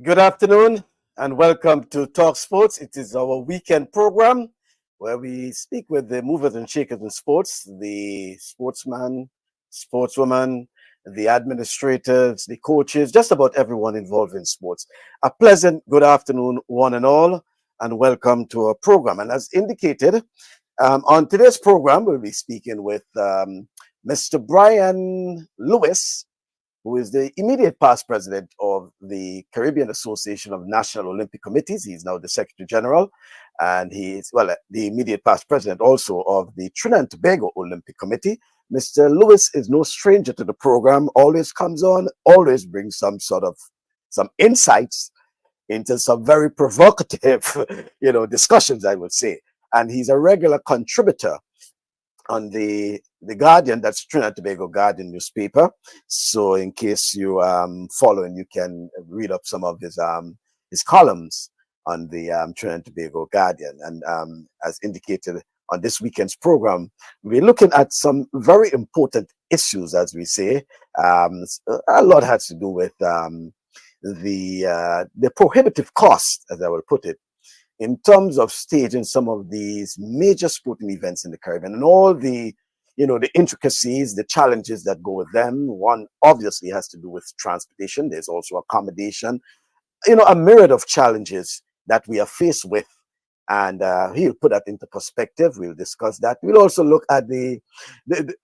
Good afternoon and welcome to TalkSports. It is our weekend program where we speak with the movers and shakers in sports, the sportsman, sportswoman, the administrators, the coaches, just about everyone involved in sports. A pleasant good afternoon, one and all, and welcome to our program. And as indicated, on today's program, we'll be speaking with Mr. Brian Lewis, who is the immediate past president of the Caribbean Association of National Olympic Committees. He's now the Secretary General, and he is, the immediate past president also of the Trinidad and Tobago Olympic Committee. Mr. Lewis is no stranger to the program, always comes on, always brings some insights into some very provocative, discussions, I would say. And he's a regular contributor on the Guardian, that's Trinidad and Tobago Guardian newspaper. So in case you follow, and you can read up some of his columns on the Trinidad and Tobago Guardian. And as indicated on this weekend's program, we're looking at some very important issues, as we say. A lot has to do with the prohibitive cost, as I will put it, in terms of staging some of these major sporting events in the Caribbean, and all the intricacies, the challenges that go with them. One obviously has to do with transportation. There's also accommodation, a myriad of challenges that we are faced with. And he'll put that into perspective. We'll discuss that. We'll also look at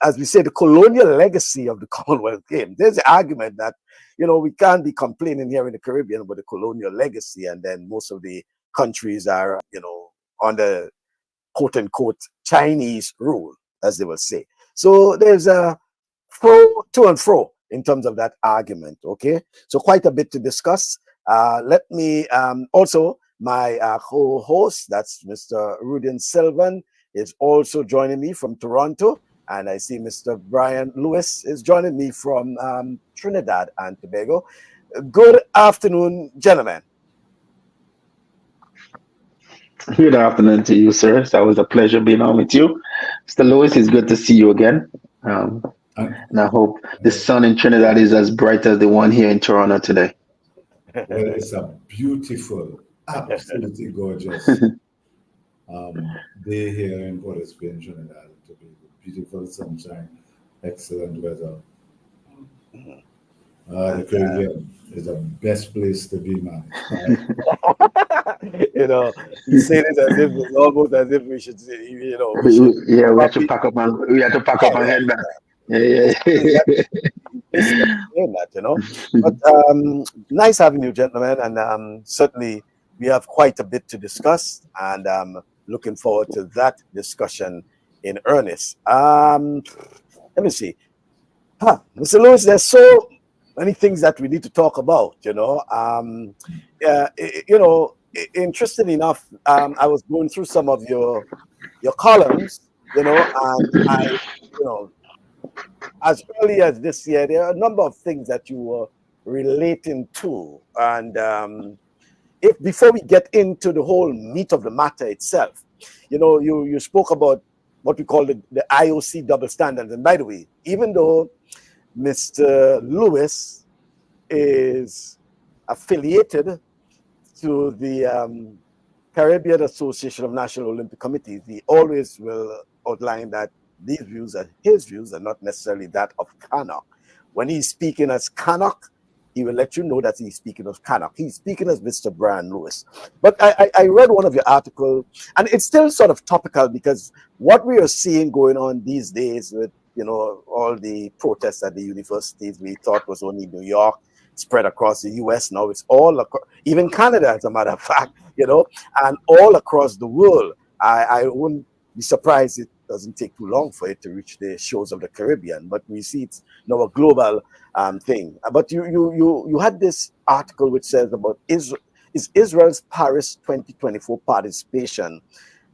as we say, the colonial legacy of the Commonwealth Games. There's the argument that, we can't be complaining here in the Caribbean about the colonial legacy, and then most of the countries are, under quote unquote Chinese rule, as they will say. So there's a to and fro in terms of that argument. Okay, so quite a bit to discuss. Let me also, my co-host, that's Mr. Rudin Sylvan, is also joining me from Toronto, and I see Mr. Brian Lewis is joining me from Trinidad and Tobago. Good afternoon, gentlemen. Good afternoon to you, sir. It's always a pleasure being on with you. Mr. Lewis, it's good to see you again. And I hope the sun in Trinidad is as bright as the one here in Toronto today. Well, it's a beautiful, absolutely gorgeous day here in Port of Spain, Trinidad and Tobago. Beautiful sunshine, excellent weather. The Caribbean is the best place to be, man. You say this as if it's almost as if we should say, we have to pack up and head back. But nice having you, gentlemen, and certainly we have quite a bit to discuss, and looking forward to that discussion in earnest. Let me see. Mr. Lewis, there's so many things that we need to talk about, interesting enough, I was going through some of your columns, and I, as early as this year, there are a number of things that you were relating to. And if before we get into the whole meat of the matter itself, you spoke about what we call the IOC double standards. And by the way, even though Mr. Lewis is affiliated to the Caribbean Association of National Olympic Committees, he always will outline that these views are his views and not necessarily that of CANOC. When he's speaking as CANOC, he will let you know that he's speaking of CANOC. He's speaking as Mr. Brian Lewis. But I read one of your articles, and it's still sort of topical, because what we are seeing going on these days with all the protests at the universities, we thought was only New York, spread across the US. Now it's all even Canada, as a matter of fact, and all across the world. I wouldn't be surprised it doesn't take too long for it to reach the shores of the Caribbean, but we see it's now a global thing. But you had this article which says about Israel's Paris 2024 participation,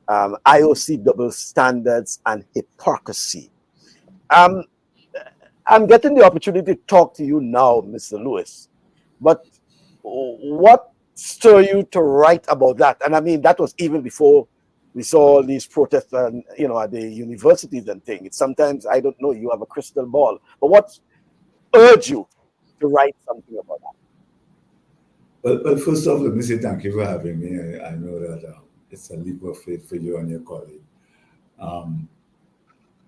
IOC double standards and hypocrisy. I'm getting the opportunity to talk to you now, Mr. Lewis, but what stirred you to write about that? And I mean, that was even before we saw these protests, and at the universities and things. Sometimes I don't know. You have a crystal ball, but what urged you to write something about that? Well, first off, let me say thank you for having me. I know that it's a leap of faith for you and your colleague.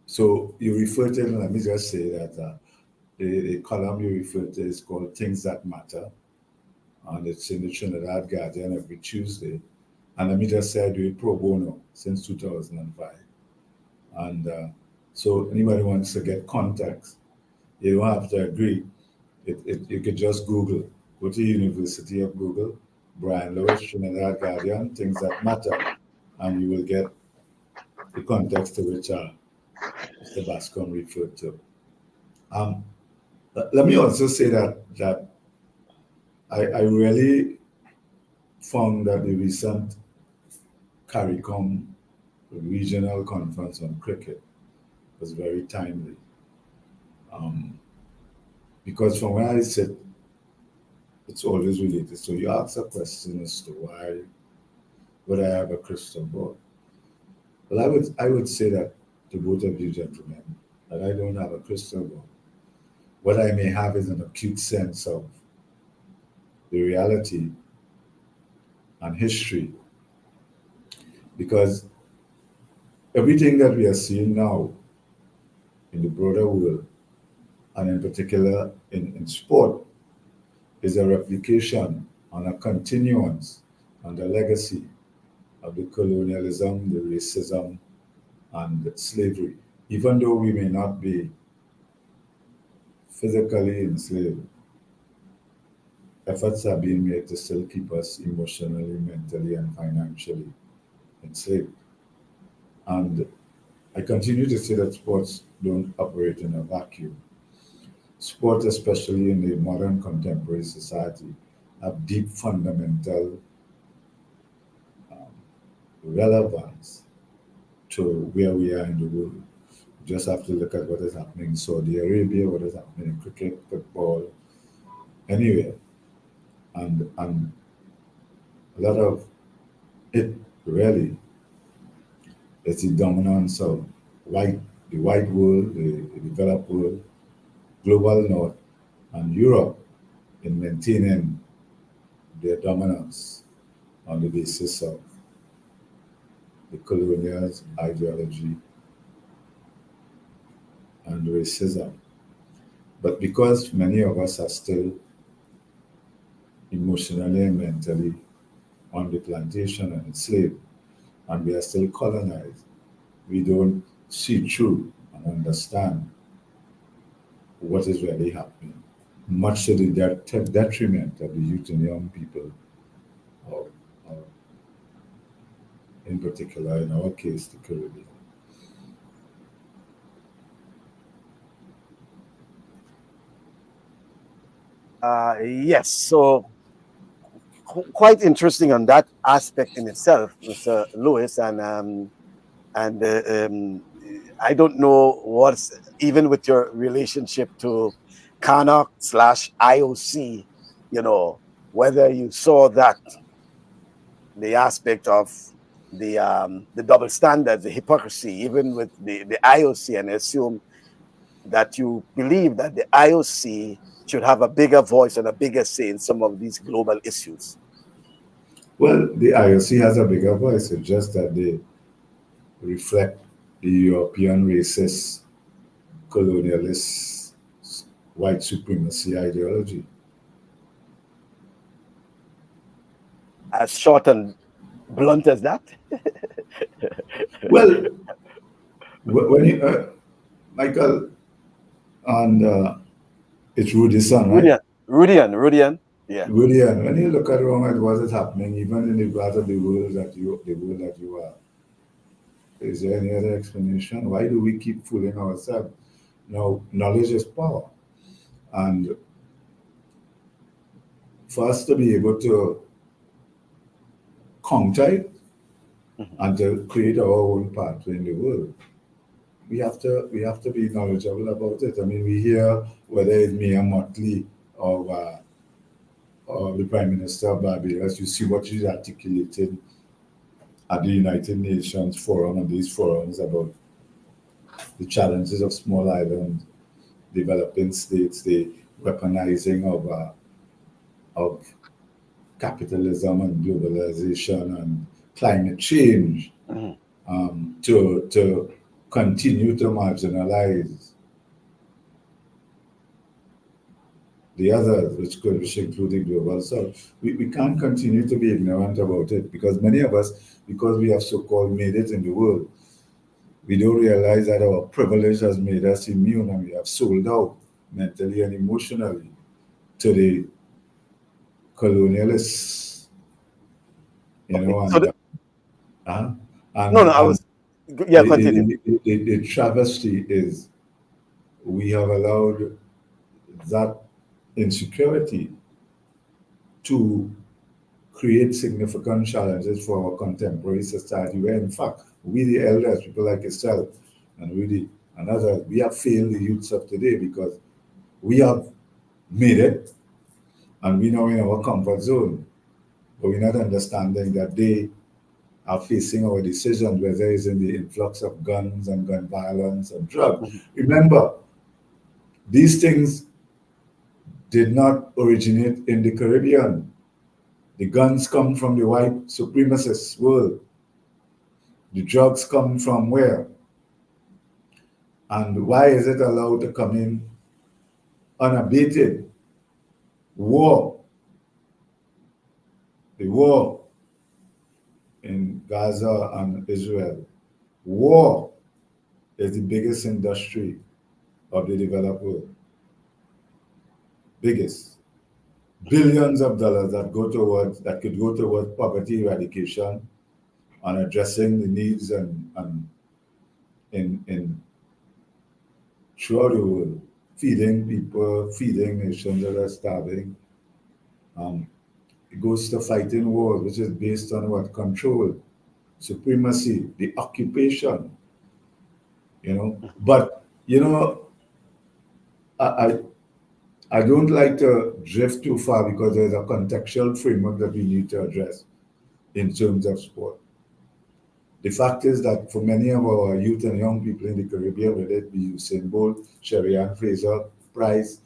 So you refer to, let me just say that the column you refer to is called Things That Matter, and it's in the Trinidad Guardian every Tuesday. And let me just say I do it pro bono since 2005. And so anybody wants to get context, you don't have to agree. You could just Google, go to University of Google, Brian Lewis, Trinidad Guardian, Things That Matter, and you will get the context to which Mr. Bascom referred to. Let me also say that I really found that the recent CARICOM regional conference on cricket was very timely. Because from where I sit, it's always related. So you ask a question as to why would I have a crystal ball? Well, I would say that to both of you gentlemen, that I don't have a crystal ball. What I may have is an acute sense of the reality and history. Because everything that we are seeing now in the broader world, and in particular in sport, is a replication and a continuance and a legacy of the colonialism, the racism, and the slavery. Even though we may not be physically enslaved, efforts are being made to still keep us emotionally, mentally, and financially enslaved. And I continue to say that sports don't operate in a vacuum. Sport, especially in the modern contemporary society, have deep fundamental relevance to where we are in the world. You just have to look at what is happening in Saudi Arabia, what is happening in cricket, football, anywhere. And a lot of it really is the dominance of the white world, the developed world, global north, and Europe in maintaining their dominance on the basis of the colonial ideology and racism. But because many of us are still emotionally and mentally on the plantation and enslaved, and we are still colonized, we don't see through and understand what is really happening, much to the detriment of the youth and young people, or in particular, in our case, the Caribbean. Yes, so quite interesting on that aspect in itself, Mr. Lewis, and I don't know what's even with your relationship to CANOC slash IOC, whether you saw that the aspect of the double standards, the hypocrisy, even with the IOC, and I assume that you believe that the IOC should have a bigger voice and a bigger say in some of these global issues. Well, the IOC has a bigger voice. It's just that they reflect the European racist, colonialist, white supremacy ideology. As short and blunt as that? Well, when you, Michael, and it's Rudy's son, right? Rudian, yeah. Rudian, when you look around at what is happening, even in the part of the world that you are, is there any other explanation? Why do we keep fooling ourselves? Now, knowledge is power. And for us to be able to counter it and to create our own pathway in the world, we have to be knowledgeable about it. I mean, we hear whether it's Mia Motley or the Prime Minister of Barbados, you see what she's articulating at the United Nations forum and these forums about the challenges of small island developing states, the weaponizing of capitalism and globalization and climate change Mm-hmm. to continue to marginalize the others, which include the global south. We can't continue to be ignorant about it because many of us, because we have so-called made it in the world, we don't realize that our privilege has made us immune and we have sold out mentally and emotionally to the colonialists, Okay. So and uh, no, no, I and was, yeah, continue. the travesty is we have allowed that insecurity to create significant challenges for our contemporary society, where in fact we the elders, people like yourself and really and others, we have failed the youths of today because we have made it and we know in our comfort zone, but we're not understanding that they are facing our decisions, whether it's in the influx of guns and gun violence and drugs. Mhm. Remember, these things did not originate in the Caribbean. The guns come from the white supremacist world. The drugs come from where? And why is it allowed to come in unabated? War. The war in Gaza and Israel. War is the biggest industry of the developed world. Biggest. Billions of dollars that could go towards poverty eradication and addressing the needs and in throughout the world, feeding people, feeding nations that are starving. Um, it goes to fighting wars, which is based on what? Control, supremacy, the occupation, But, I, I, I don't like to drift too far because there's a contextual framework that we need to address in terms of sport. The fact is that for many of our youth and young people in the Caribbean, whether it be Usain Bolt, Sherry-Ann Fraser, Price,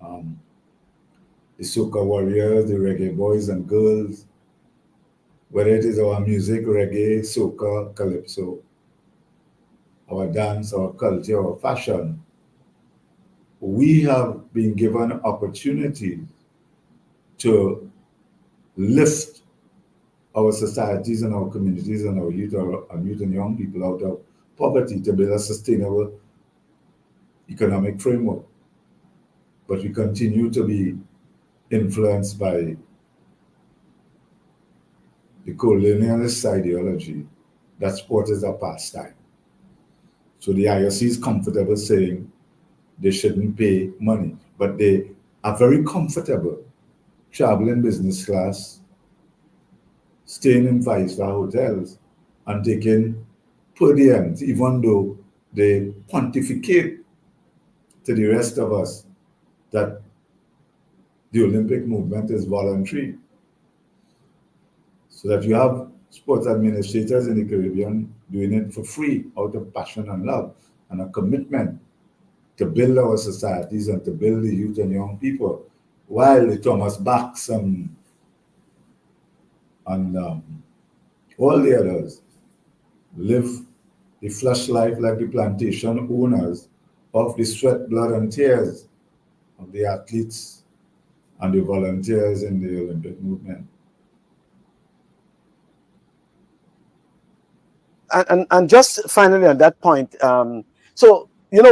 um, the soca warriors, the reggae boys and girls, whether it is our music, reggae, soca, calypso, our dance, our culture, our fashion, we have been given opportunities to lift our societies and our communities and our youth and young people out of poverty to build a sustainable economic framework. But we continue to be influenced by the colonialist ideology that sport is a pastime. So the IOC is comfortable saying they shouldn't pay money, but they are very comfortable traveling business class, staying in five-star hotels, and taking per diems, even though they pontificate to the rest of us that the Olympic movement is voluntary. So that you have sports administrators in the Caribbean doing it for free out of passion and love and a commitment to build our societies and to build the youth and young people, while the Thomas Bachs and all the others live the flush life like the plantation owners of the sweat, blood, and tears of the athletes and the volunteers in the Olympic movement. And just finally on that point, so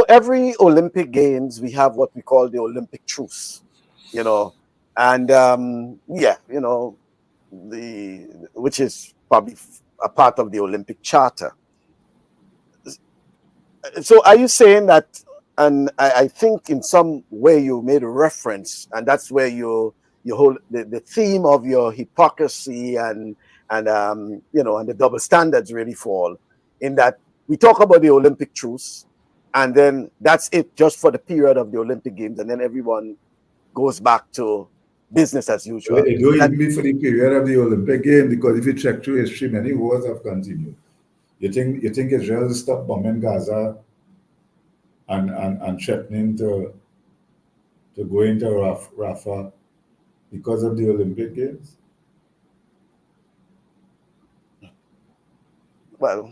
every Olympic Games we have what we call the Olympic truce, you know, and yeah, the which is probably a part of the Olympic Charter. So are you saying that? And I think in some way you made a reference, and that's where you hold the theme of your hypocrisy and the double standards really fall in that we talk about the Olympic truce, and then that's it just for the period of the Olympic Games, and then everyone goes back to business as usual. It don't even be for the period of the Olympic Games because if you check through history, many wars have continued. You think Israel stopped bombing Gaza and threatening to go into Rafah because of the Olympic Games? Well,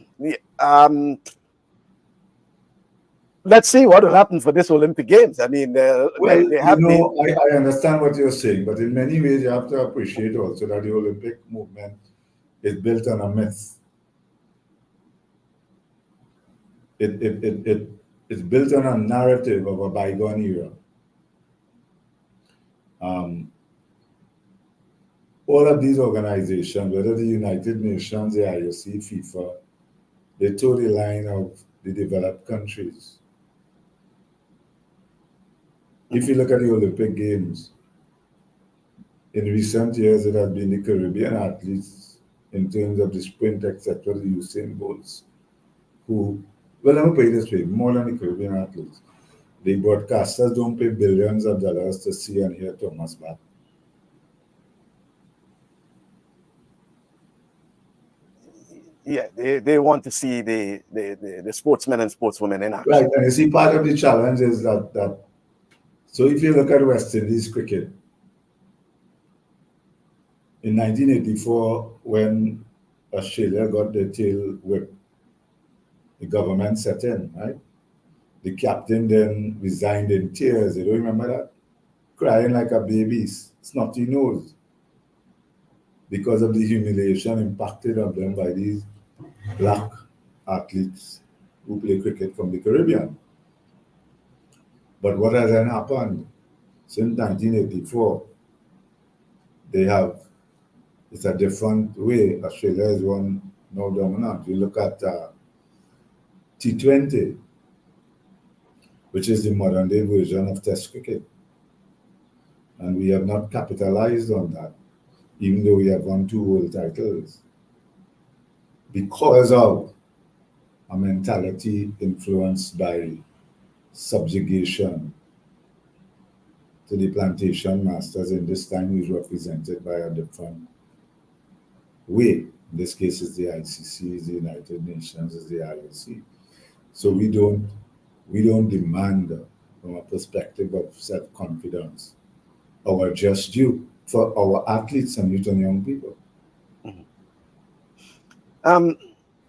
let's see what will happen for this Olympic Games. I mean, Well, they have been. I understand what you're saying, but in many ways you have to appreciate also that the Olympic movement is built on a myth. It's built on a narrative of a bygone era. Um, all of these organizations, whether the United Nations, the IOC, FIFA, they toe the line of the developed countries. If you look at the Olympic Games, in recent years, it has been the Caribbean athletes in terms of the sprint, etc., the Usain Bolts, who, well, let me put it this way, more than the Caribbean athletes. The broadcasters don't pay billions of dollars to see and hear Thomas Bach. Yeah, they want to see the sportsmen and sportswomen in action. Right, and you see, part of the challenge is that so if you look at West Indies cricket, in 1984, when Australia got their tail whipped, the government set in, right? The captain then resigned in tears. You don't remember that? Crying like a baby, snotty nose, because of the humiliation impacted on them by these black athletes who play cricket from the Caribbean. But what has then happened since 1984? It's a different way. Australia is one now dominant. You look at T20, which is the modern day version of Test cricket. And we have not capitalized on that, even though we have won 2 world titles, because of a mentality influenced by subjugation to the plantation masters. In this time, is represented by a different way. In this case, it's the ICC, it's the United Nations, it's the IOC. So we don't demand, from a perspective of self-confidence, our just due for our athletes and youth and young people.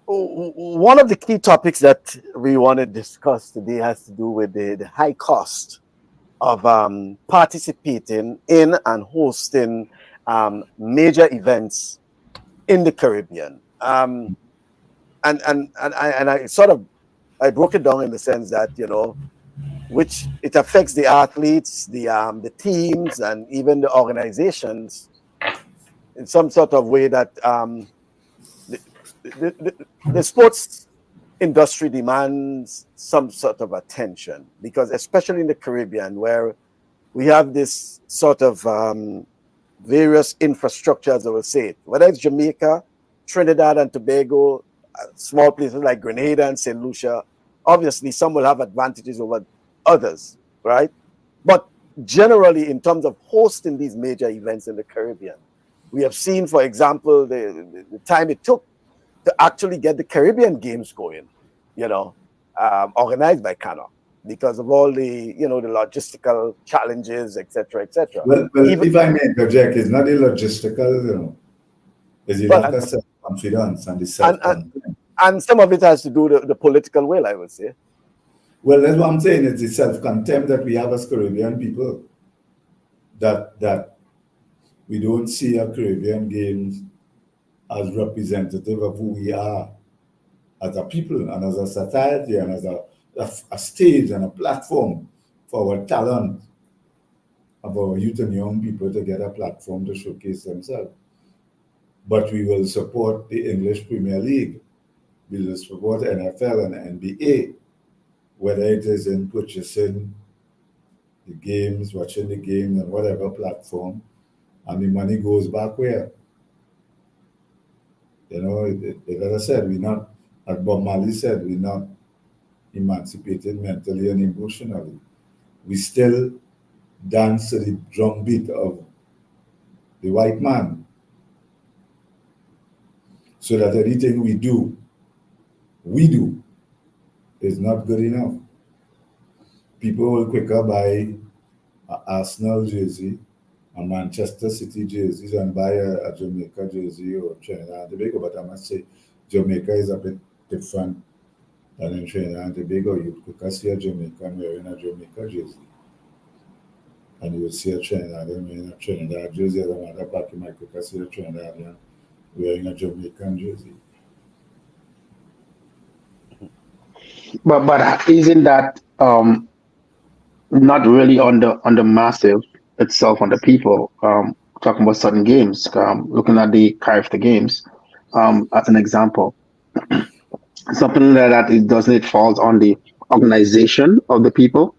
One of the key topics that we want to discuss today has to do with the high cost of participating in and hosting major events in the Caribbean. And I broke it down in the sense that, which it affects the athletes, the teams, and even the organizations in some sort of way that the sports industry demands some sort of attention, because especially in the Caribbean, where we have this sort of various infrastructures, I will say it, whether it's Jamaica, Trinidad and Tobago, small places like Grenada and St. Lucia. Obviously, some will have advantages over others, right? But generally, in terms of hosting these major events in the Caribbean, we have seen, for example, the time it took to actually get the Caribbean Games going, organized by CANOC, because of all the, the logistical challenges, etc., etc. Well, if I may interject, it's not the logistical, it's the lack of self-confidence and the self-confidence. And some of it has to do with the political will, I would say. Well, that's what I'm saying. It's the self-contempt that we have as Caribbean people, that we don't see our Caribbean Games as representative of who we are as a people and as a society and as a stage and a platform for our talent, of our youth and young people to get a platform to showcase themselves. But we will support the English Premier League, we will support NFL and NBA, whether it is in purchasing the games, watching the games on whatever platform, and the money goes back where? As I said, as Bob Marley said, we're not emancipated mentally and emotionally. We still dance to the drumbeat of the white man. So that anything we do is not good enough. People will quicker buy an Arsenal jersey a Manchester City jersey and buy a Jamaica jersey or Trinidad and Tobago, but I must say Jamaica is a bit different than in Trinidad and Tobago. You could see a Jamaican wearing a Jamaica jersey. And you would see a Trinidadian wearing a Trinidad jersey. As a matter of fact, you might could see a Trinidadian wearing a Jamaican jersey. But isn't that not really on the massive itself, on the people? Talking about certain games, looking at the Carifta Games as an example, something like that, it doesn't, it falls on the organization of the people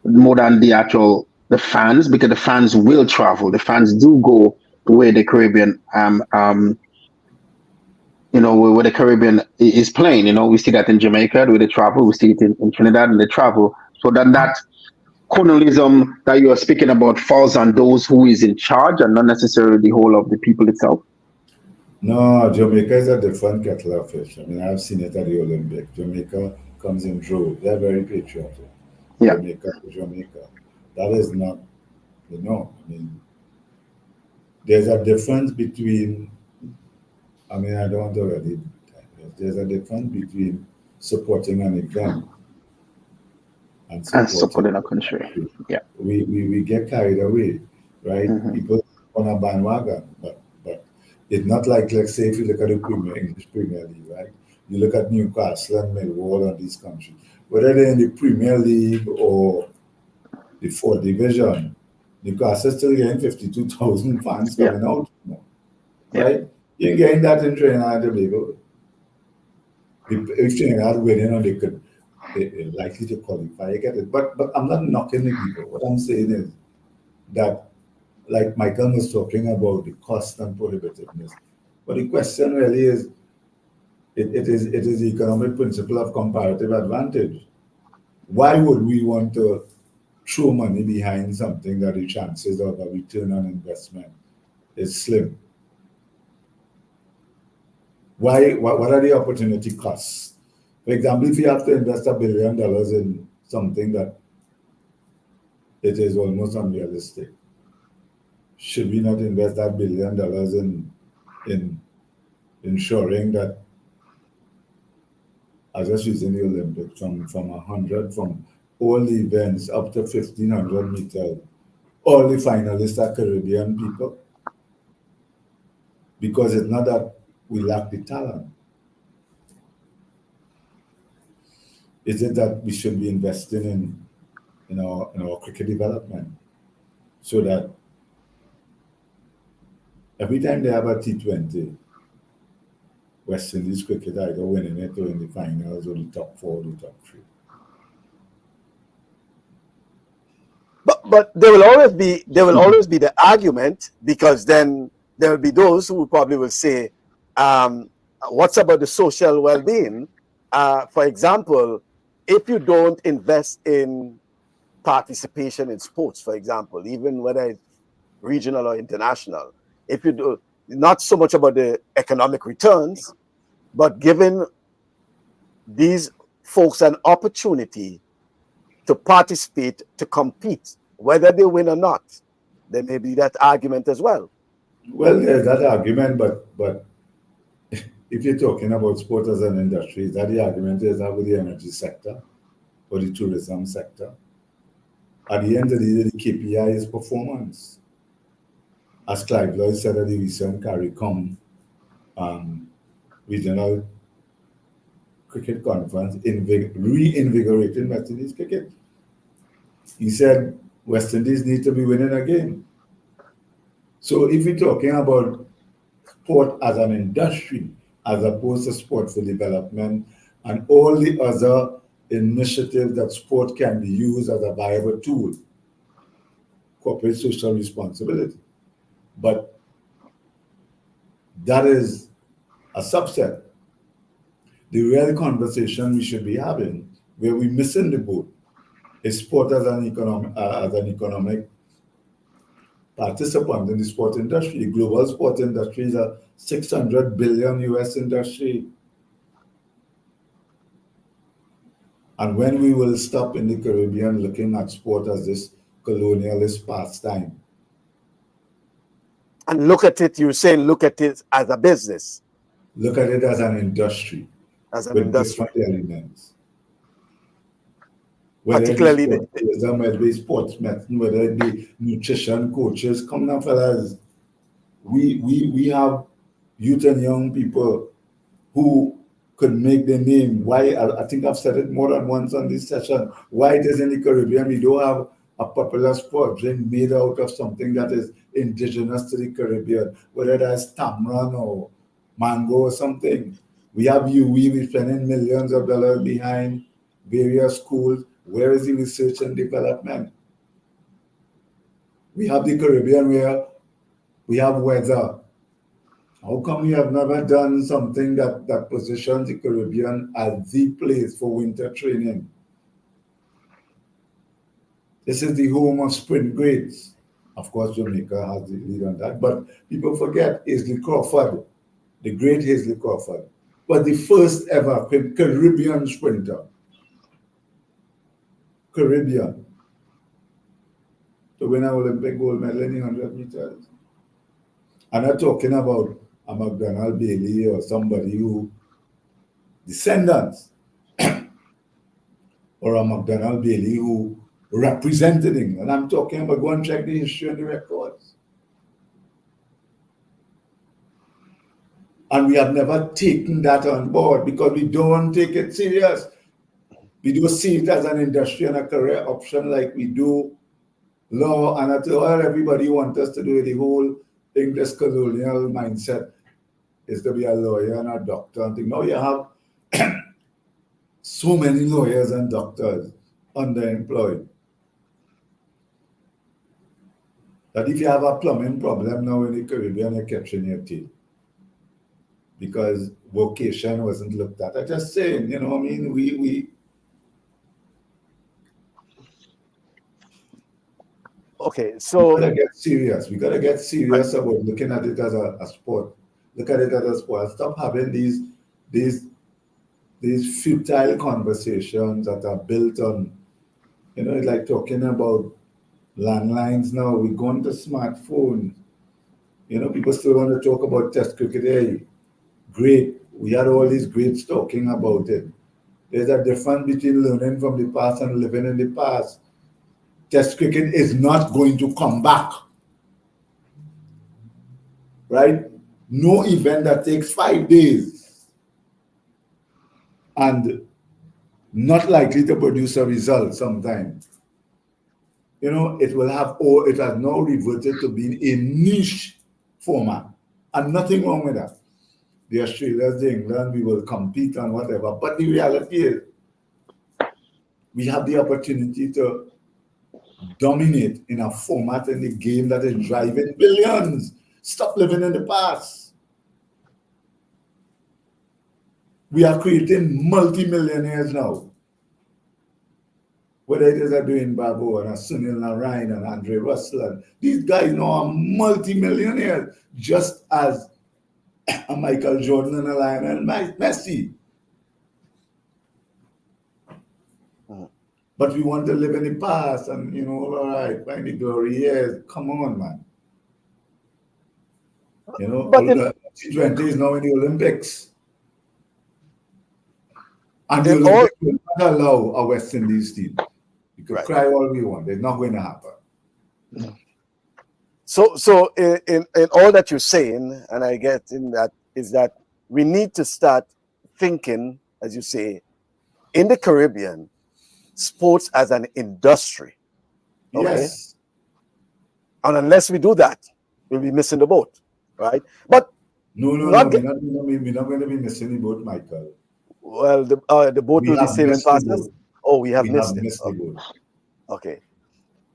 more than the fans, because the fans will travel. The fans do go where the Caribbean where the Caribbean is playing. We see that in Jamaica where they travel. We see it in Trinidad and they travel. So then that colonialism that you are speaking about falls on those who is in charge and not necessarily the whole of the people itself. No, Jamaica is a different kettle of fish. I mean, I've seen it at the Olympic. Jamaica comes in droves. They're very patriotic. Yeah. Jamaica. That is not, I mean, there's a difference between, I mean, I don't want to already, there's a difference between supporting an event and supporting a country. Yeah. We get carried away, right? Mm-hmm. People on a bandwagon, but it's not like, let's say, if you look at the English Premier League, right? You look at Newcastle and Millwall and these countries, whether they're in the Premier League or the fourth division, Newcastle still getting 52,000 fans coming out, right? You're getting that in Trinidad and Tobago. If Trinidad winning and they're likely to qualify, you get it. But I'm not knocking the people. What I'm saying is that, like Michael was talking about the cost and prohibitiveness. But the question really is, it is the economic principle of comparative advantage. Why would we want to throw money behind something that the chances of a return on investment is slim? Why? What are the opportunity costs? For example, if you have to invest $1 billion in something that it is almost unrealistic, should we not invest that $1 billion in ensuring that, as just using the Olympics, from all the events up to 1,500 meters, all the finalists are Caribbean people? Because it's not that we lack the talent. Is it that we should be investing in our cricket development so that every time they have a T20, West Indies cricket either winning it or in the finals or the top 4 or the top 3? But there will always be the argument, because then there will be those who probably will say, what's about the social well-being? For example, if you don't invest in participation in sports, for example, even whether it's regional or international, if you do, not so much about the economic returns, but giving these folks an opportunity to participate, to compete, whether they win or not, there may be that argument as well. Well, there's that argument, but if you're talking about sport as an industry, is that the argument is that with the energy sector or the tourism sector? At the end of the day, the KPI is performance. As Clive Lloyd said at the recent CARICOM regional cricket conference, reinvigorating West Indies cricket. He said West Indies need to be winning a game. So if you're talking about sport as an industry, as opposed to sport for development and all the other initiatives that sport can be used as a viable tool, corporate social responsibility. But that is a subset. The real conversation we should be having, where we're missing the boat, is sport as an economic participant in the sport industry. The global sport industry is a $600 billion US industry. And when we will stop in the Caribbean looking at sport as this colonialist pastime, And look at it, you're saying look at it as a business. Look at it as an industry As an with industry. different elements. Whether it be Particularly sport tourism, whether it be sports medicine, whether it be nutrition coaches. Come now, fellas. We have youth and young people who could make their name. Why? I think I've said it more than once on this session. Why it is in the Caribbean we don't have a popular sport drink made out of something that is indigenous to the Caribbean, whether that's tamarind or mango or something. We have we're spending millions of dollars behind various schools. Where is the research and development? We have the Caribbean where we have weather. How come we have never done something that positions the Caribbean as the place for winter training? This is the home of sprint grades. Of course, Jamaica has the lead on that, but people forget Hazley Crawford, the great Hazley Crawford, was the first ever Caribbean sprinter. Caribbean to win an Olympic gold medal in 100 meters. I'm not talking about a McDonald Bailey or somebody who descendants or a McDonald Bailey who represented England. I'm talking about go and check the history and the records. And we have never taken that on board because we don't take it serious. We don't see it as an industry and a career option like we do law. And that's all everybody wants us to do. The whole English colonial mindset is to be a lawyer and a doctor. And think, now you have so many lawyers and doctors underemployed that if you have a plumbing problem now in the Caribbean, you're catching your teeth because vocation wasn't looked at. I'm just saying, you know what I mean? We Okay, so we gotta get serious. We gotta get serious about looking at it as a sport. Look at it as a sport. Stop having these futile conversations that are built on, you know, like talking about landlines now. We're going to smartphones. You know, people still want to talk about test cricket. Hey, great. We had all these greats talking about it. There's a difference between learning from the past and living in the past. Test cricket is not going to come back. Right? No event that takes 5 days and not likely to produce a result sometime. You know, it has now reverted to being a niche format. And nothing wrong with that. The Australians, the England, we will compete and whatever. But the reality is, we have the opportunity to dominate in a format in the game that is driving billions. Stop living in the past. We are creating multi-millionaires now. Whether it is a Dwayne Bravo and a Sunil Narayan and Andre Russell, and these guys now are multi-millionaires, just as a Michael Jordan and a Lionel Messi. But we want to live in the past and, you know, all right, find the glory years. Come on, man. You know, T20 is now in the Olympics. And the Olympics will not allow a West Indies team. You can cry all we want. It's not going to happen. So in all that you're saying, and I get in that, is that we need to start thinking, as you say, in the Caribbean, sports as an industry. Okay? Yes. And unless we do that, we'll be missing the boat, right? But no, we're not going to be missing the boat, Michael. Well, the boat will be sailing past us. Oh, we have missed it. The boat. Okay.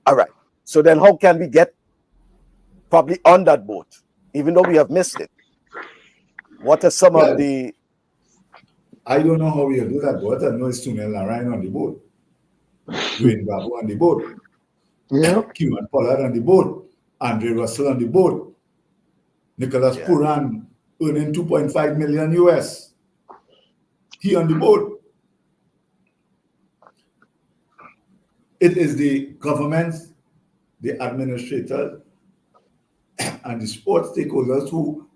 All right. So then how can we get probably on that boat, even though we have missed it? What are some of the... I don't know how we'll do that, but I know it's Sunil Narayan on the boat. Dwayne Bravo on the boat. Yeah. Kieran Pollard on the boat. Andre Russell on the boat. Nicholas Puran earning 2.5 million US. He on the boat. It is the government, the administrators, and the sports stakeholders who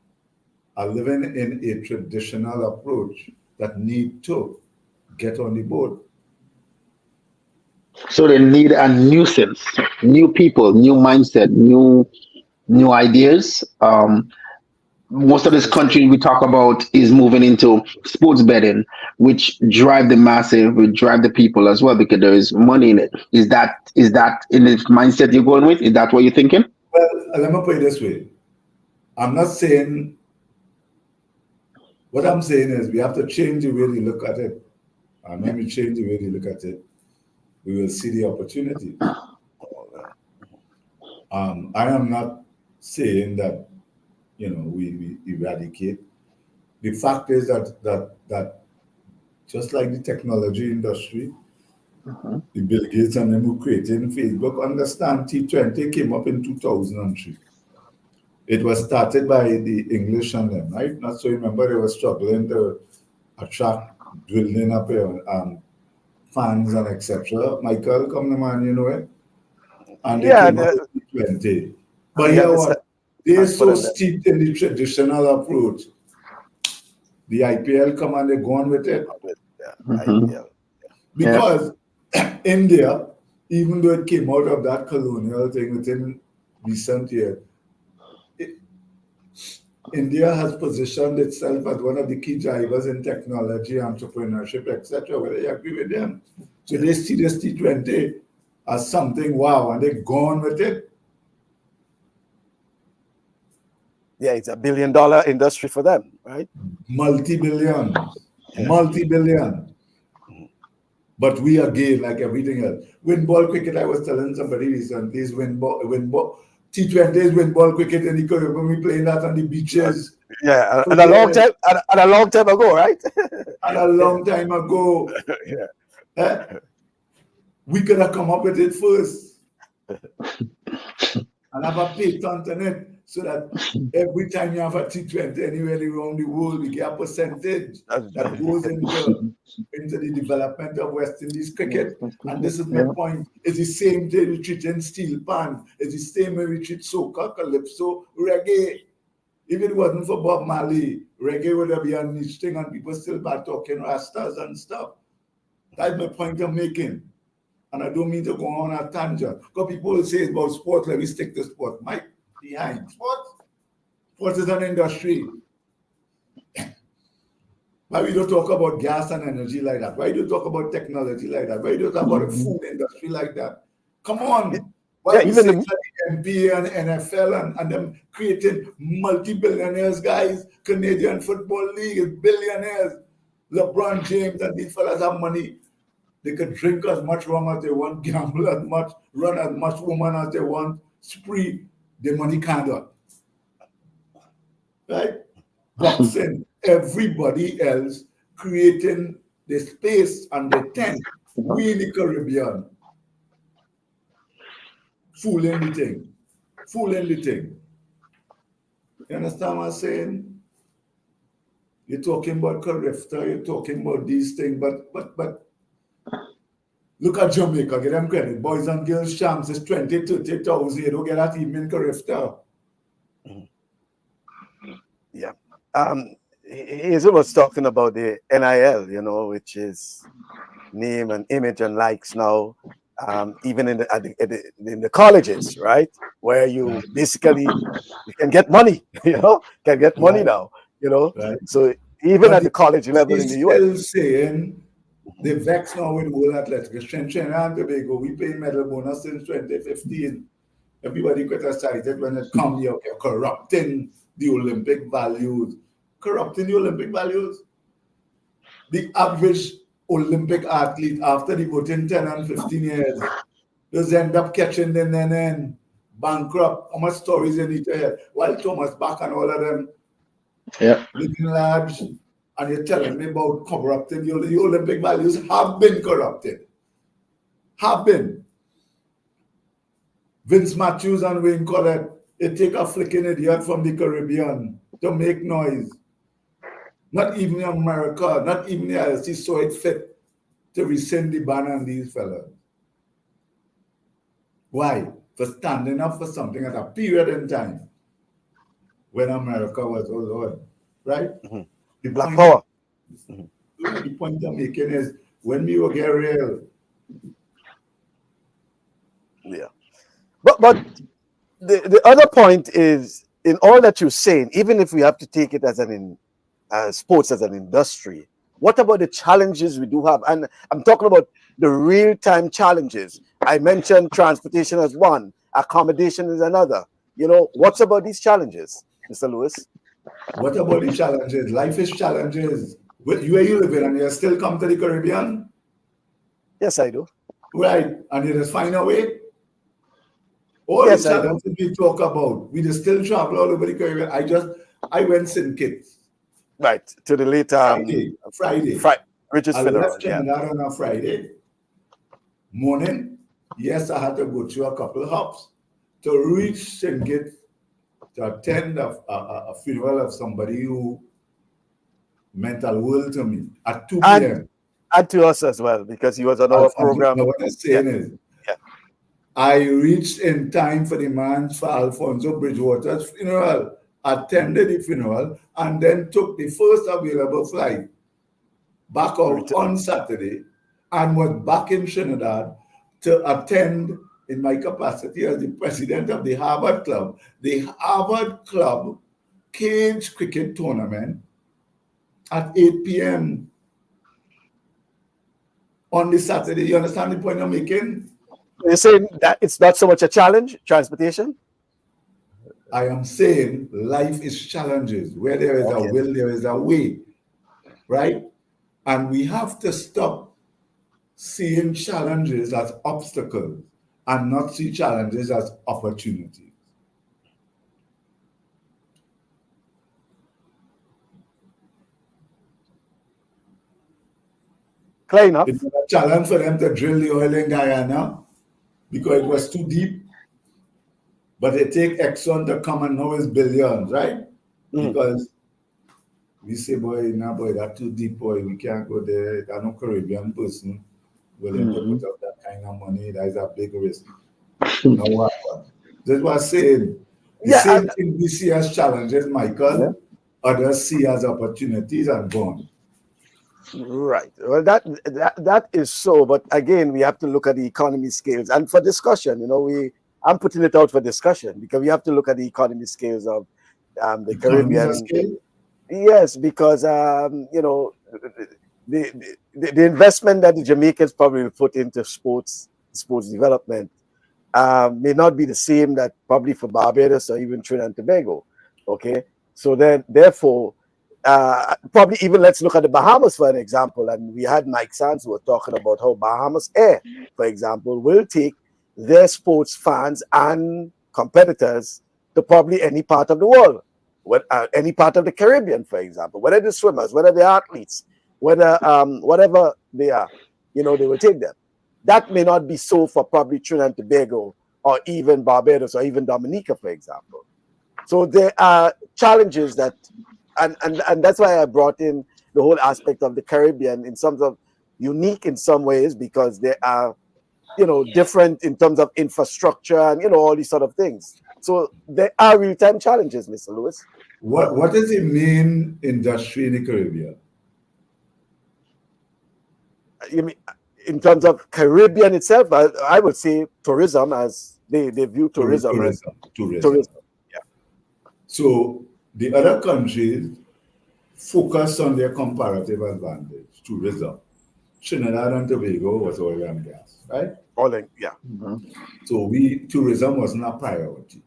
are living in a traditional approach that need to get on the board. So they need a new sense, new people, new mindset, new ideas. Most of this country we talk about is moving into sports betting, which drive the masses, which drive the people as well because there is money in it. Is that in the mindset you're going with? Is that what you're thinking? Well, let me put it this way. I'm not saying, what I'm saying is we have to change the way we look at it. And when we change the way we look at it, we will see the opportunities. I am not saying that, we eradicate. The fact is that just like the technology industry, the Bill Gates and them who created Facebook, understand T20 came up in 2003. It was started by the English and them, right? Not so remember they were struggling to attract building up fans and etc. Michael, come the man, you know it. And they came up with T20. But here what? They're so steeped in the traditional approach. The IPL come and they go on with it. IPL. Because India, even though it came out of that colonial thing within recent years, India has positioned itself as one of the key drivers in technology, entrepreneurship, etc. Whether you agree with them. So they see this T20 as something wow, and they've gone with it. Yeah, it's $1 billion industry for them, right? Multi-billion. But we again, like everything else. Wind ball cricket, I was telling somebody recently, is wind ball. T20 is wind ball cricket in the Caribbean. When we playing that on the beaches. Yeah, and a long time ago, right? And a long time ago. We could have come up with it first. And have a patent on it so that every time you have a T20 anywhere around the world, we get a percentage that goes into the development of West Indies cricket. And this is my point. It's the same way we treat in steel pan. It's the same way we treat soca, calypso, reggae. If it wasn't for Bob Marley, reggae would have been a niche thing and people still back talking rastas and stuff. That's my point I'm making. And I don't mean to go on a tangent. Because people will say about sport, let me stick to sport. Mike, behind sport. Sport is an industry. Why we don't talk about gas and energy like that? Why do you talk about technology like that? Why do you talk about the food industry like that? Come on. Why even the NBA and NFL and them creating multi-billionaires, guys? Canadian Football League is billionaires. LeBron James and these fellas have money. They could drink as much rum as they want, gamble as much, run as much woman as they want, spree, their money can't do. Right? Boxing, everybody else creating the space and the tent. We in the Caribbean. Fooling the thing. You understand what I'm saying? You're talking about Carifta, you're talking about these things, but look at Jamaica, give them credit. Boys and girls champs is 20, 30,000. You don't get that even in Carifta. Yeah. Hazel was talking about the NIL, which is name and image and likes now, even in the colleges, right? Where you basically you can get money, can get money now, Right. So even at the college level in the US. Still saying they vex now with World Athletics. Trinidad and Tobago, we pay medal bonus since 2015. Everybody criticized it when it comes here, corrupting the Olympic values. Corrupting the Olympic values. The average Olympic athlete after the voting 10 and 15 years does end up catching them and bankrupt. How much stories in it here? While Thomas Bach and all of them living large, and you're telling me about corrupting the Olympic values have been corrupted. Have been. Vince Matthews and Wayne Collett, they take a flicking idiot from the Caribbean to make noise. Not even America, not even the ILC saw it fit to rescind the ban on these fellas. Why? For standing up for something at a period in time when America was, oh Lord, right? The Black point, power. the point I'm making is when we will get real. Yeah. But the other point is, in all that you're saying, even if we have to take it as sports as an industry, what about the challenges we do have? And I'm talking about the real-time challenges. I mentioned transportation as one, accommodation is another. You know, what's about these challenges, Mr. Lewis? What about the challenges? Life is challenges. Where you live in, and you still come to the Caribbean? Yes, I do. Right. And you just find a way? All Yes, the I do. challenges we talk about, we just still travel all over the Caribbean. I went St. Kitts Right, to the late Friday. Richard's I funeral, left yeah. Trinidad on a Friday morning. Yes, I had to go through a couple of hops to reach St. Kitts to attend a funeral of somebody who meant a world to me at 2 p.m. And to us as well, because he was on our program. Now what I'm saying is, I reached in time for for Alfonso Bridgewater's funeral, attended the funeral, and then took the first available flight back out on Saturday and was back in Trinidad to attend in my capacity as the president of the Harvard Club cage cricket tournament at 8 p.m. on the Saturday. You understand the point I'm making? You're saying that it's not so much a challenge, transportation? I am saying life is challenges. Where there is a will, there is a way, right? And we have to stop seeing challenges as obstacles and not see challenges as opportunities. Clear enough. It's a challenge for them to drill the oil in Guyana because it was too deep. But they take Exxon to come and know it's billions, right? Because we say, boy, that's too deep, boy. We can't go there. There's no Caribbean person willing to put up that kind of money. That is a big risk. Now what? That's what I'm saying. The same thing we see as challenges, Michael, others see as opportunities and gone. Right. Well, that is so. But again, we have to look at the economy scales. And for discussion, you know, I'm putting it out for discussion because we have to look at the economy scales of the Caribbean. Yes, because you know, the investment that the Jamaicans probably will put into sports development may not be the same that probably for Barbados or even Trinidad and Tobago. Okay, so then therefore, probably even let's look at the Bahamas for an example. And we had Mike Sands who were talking about how Bahamas Air, for example, will take their sports fans and competitors to probably any part of the world, any part of the Caribbean, for example, whether the swimmers, whether the athletes, whether whatever they are, you know, they will take them. That may not be so for probably Trinidad and Tobago or even Barbados or even Dominica, for example. So there are challenges that, and that's why I brought in the whole aspect of the Caribbean in terms of unique in some ways because they are, you know, different in terms of infrastructure and, you know, all these sort of things. So there are real-time challenges, Mr. Lewis. What is the main industry in the Caribbean? You mean in terms of Caribbean itself? I would say tourism, as they view tourism. Tourism. Yeah. So the other countries focus on their comparative advantage, tourism. Trinidad and Tobago was oil and gas, right? Oil and, yeah. So tourism wasn't a priority.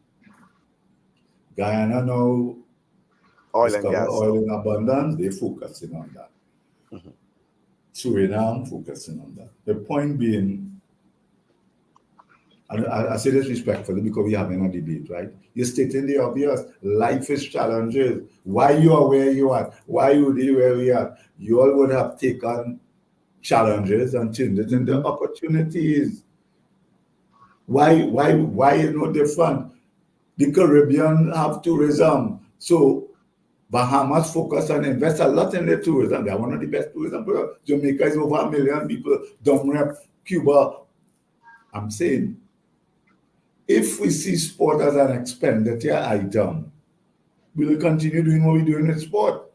Guyana now oil and gas. Oil in abundance, they're focusing on that. Suriname focusing on that. The point being, and I say this respectfully because we're having a debate, right? You're stating the obvious. Life is challenges. Why you are where you are? Why you are where we are? You all would have taken challenges and turned it into opportunities. Why is no different? The Caribbean have tourism. So Bahamas focus and invest a lot in their tourism. They are one of the best tourism. Jamaica is over 1 million people. Domrep, Cuba. I'm saying, if we see sport as an expenditure item, we will continue doing what we're doing with sport.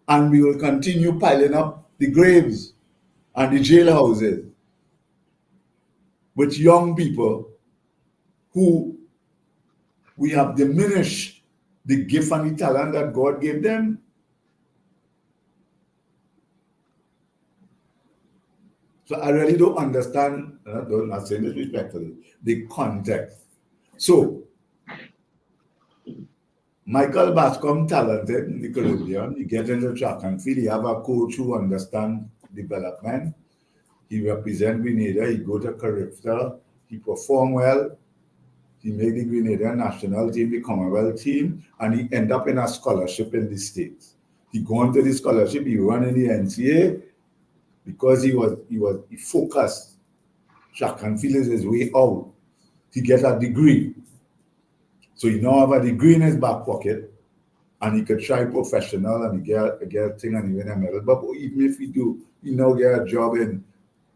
And we will continue piling up the graves and the jailhouses with young people who we have diminished the gift and the talent that God gave them. So I really don't understand, I'm not saying this respectfully, the context. So, Michael Bascom talented in the Caribbean. He gets into track and field. He have a coach who understands development. He represent Grenada. He go to Caribbean. He perform well. He made the Grenada national team, the Commonwealth team, and he end up in a scholarship in the States. He go into the scholarship. He run in the NCA because he focused. Track and field is his way out. He get a degree. So he now have a degree in his back pocket, and he could try professional and he get a thing and he win a medal. But even if he do, he now get a job in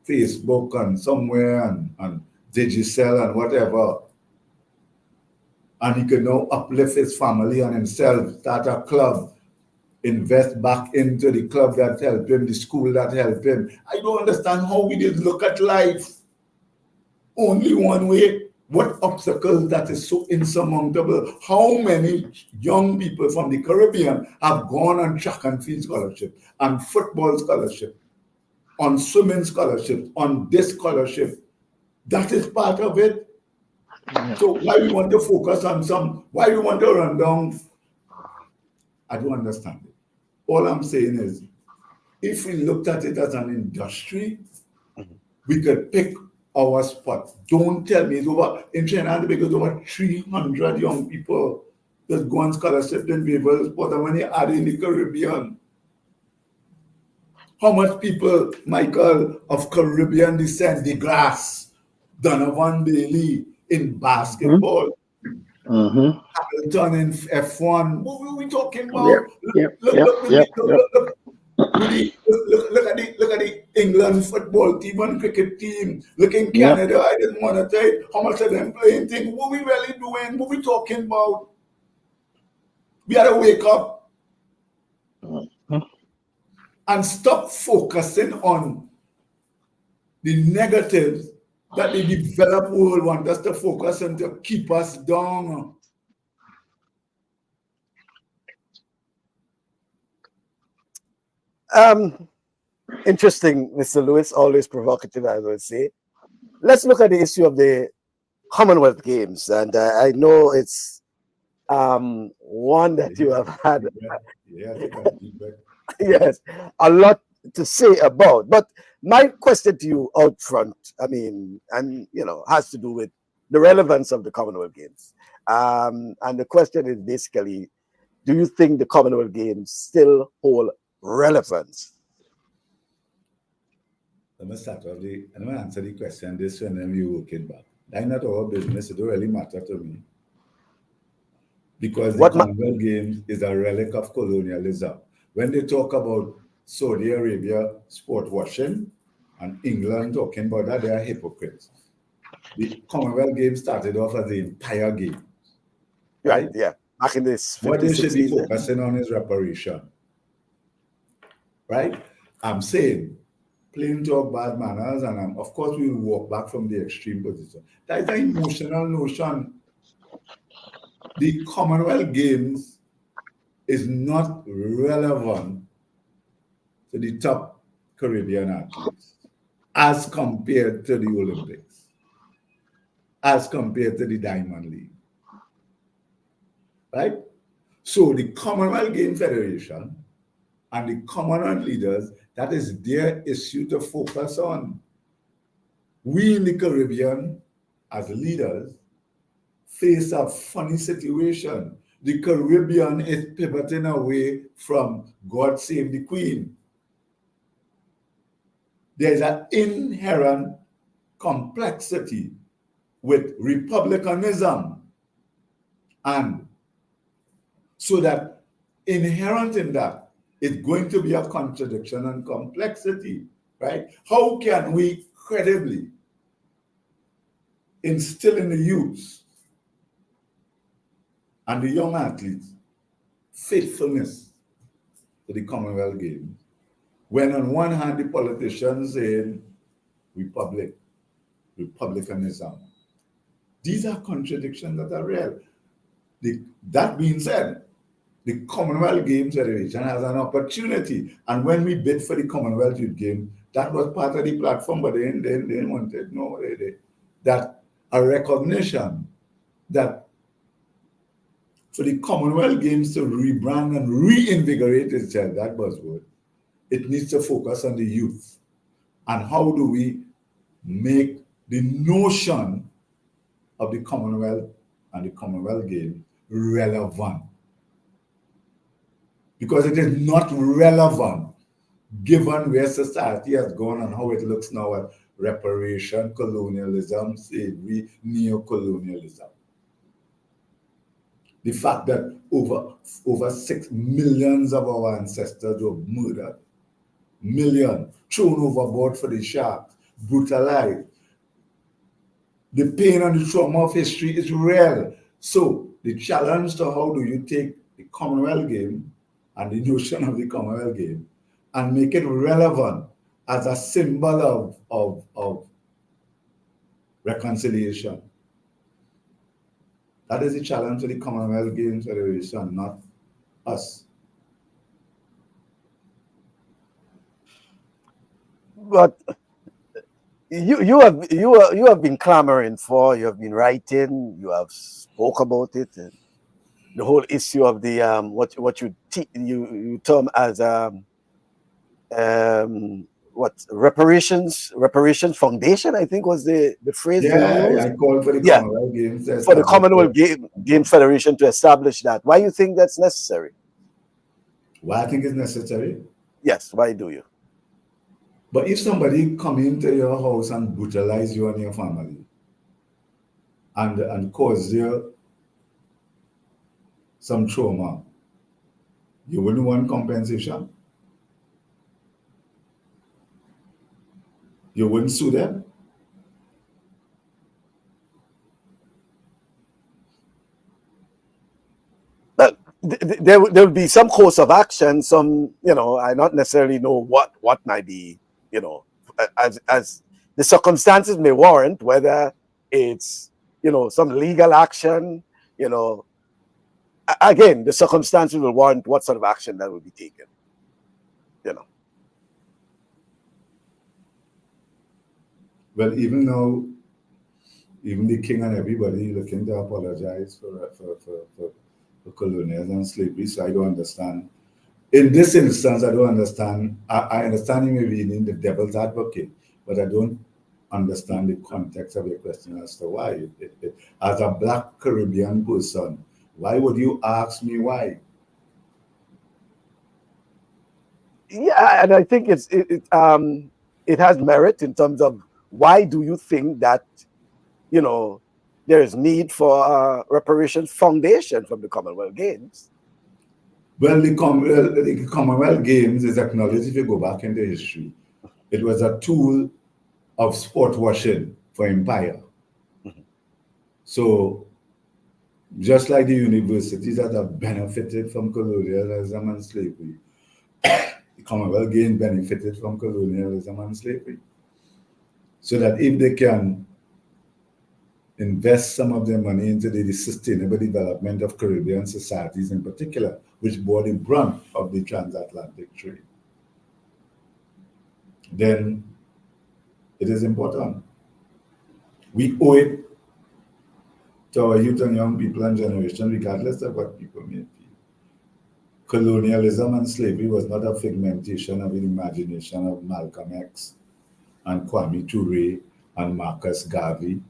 Facebook and somewhere and Digicel and whatever. And he can now uplift his family and himself, start a club, invest back into the club that helped him, the school that helped him. I don't understand how we did look at life only one way. What obstacles that is so insurmountable? How many young people from the Caribbean have gone on track and field scholarship, and football scholarship, on swimming scholarship, on this scholarship? That is part of it. So why we want to focus on why we want to run down? I don't understand it. All I'm saying is, if we looked at it as an industry, we could pick our spot. Don't tell me it's over in Trinidad because over 300 young people that go on scholarship in behavioral sport, and when you add in the Caribbean, how much people, Michael, of Caribbean descent, the Grass, Donovan Bailey in basketball, Hamilton in F1. What were we talking about? Look at the England football team and cricket team. Look in Canada. I didn't want to tell you how much of them playing things. What we really doing? What we talking about? We had to wake up and stop focusing on the negatives that the developed world want us to focus on to keep us down. Interesting, Mr. Lewis, always provocative, I would say. Let's look at the issue of the Commonwealth Games. And I know it's one that you have had yes, a lot to say about. But my question to you out front, I mean, and has to do with the relevance of the Commonwealth Games. And the question is basically, do you think the Commonwealth Games still hold relevance? Let me start off I'm going to answer the question this way and then we work it back. That's not our business. It don't really matter to me. Because the Commonwealth Games is a relic of colonialism. When they talk about Saudi Arabia sport washing and England talking about that, they are hypocrites. The Commonwealth Games started off as the entire game. Right, yeah. Back in this 50s, what they should be 60s, focusing on is reparation. Right? I'm saying, plain talk, bad manners, and of course we will walk back from the extreme position. That is an emotional notion. The Commonwealth Games is not relevant to the top Caribbean athletes as compared to the Olympics, as compared to the Diamond League. Right? So the Commonwealth Games Federation and the Commonwealth leaders, that is their issue to focus on. We in the Caribbean, as leaders, face a funny situation. The Caribbean is pivoting away from God Save the Queen. There's an inherent complexity with republicanism. And so that inherent in that is going to be a contradiction and complexity, right? How can we credibly instill in the youth and the young athletes faithfulness to the Commonwealth Games, when on one hand the politicians saying republicanism. These are contradictions that are real. That being said, the Commonwealth Games Federation has an opportunity. And when we bid for the Commonwealth Youth Games, that was part of the platform, but they didn't want it. No, that a recognition that for the Commonwealth Games to rebrand and reinvigorate itself, that buzzword, it needs to focus on the youth. And how do we make the notion of the Commonwealth and the Commonwealth Games relevant? Because it is not relevant given where society has gone and how it looks now at reparation, colonialism, slavery, neo-colonialism. The fact that over 6 million of our ancestors were murdered, millions thrown overboard for the sharks, brutalized. The pain and the trauma of history is real. So the challenge to how do you take the Commonwealth Game and the notion of the Commonwealth Game and make it relevant as a symbol of reconciliation. That is the challenge to the Commonwealth Games Federation, not us. But you have been clamoring for, you have been writing, you have spoke about it, and the whole issue of the what you term as reparations foundation, I think was the phrase you used. I called for the Commonwealth Games for the Commonwealth Games Federation to establish that. Why you think that's necessary? Why I think it's necessary? Yes, why do you? But if somebody come into your house and brutalize you and your family and cause you some trauma, you wouldn't want compensation? You wouldn't sue them? But there will be some course of action, some, I not necessarily know what might be, as the circumstances may warrant, whether it's, some legal action, again, the circumstances will warrant what sort of action that will be taken, Well, even though, even the king and everybody looking to apologize for colonialism and slavery, so I don't understand. In this instance, I don't understand. I understand you may be in the devil's advocate, but I don't understand the context of your question as to why. As a Black Caribbean person, why would you ask me why? Yeah, and I think it has merit in terms of why do you think that, there is need for a reparations foundation from the Commonwealth Games? Well, the Commonwealth Games is acknowledged if you go back into history. It was a tool of sport washing for empire. So, just like the universities that have benefited from colonialism and slavery, the Commonwealth Games benefited from colonialism and slavery. So that if they can invest some of their money into the sustainable development of Caribbean societies in particular, which bore the brunt of the transatlantic trade, then it is important. We owe it to our youth and young people and generation, regardless of what people may be. Colonialism and slavery was not a figmentation of the imagination of Malcolm X and Kwame Ture and Marcus Garvey.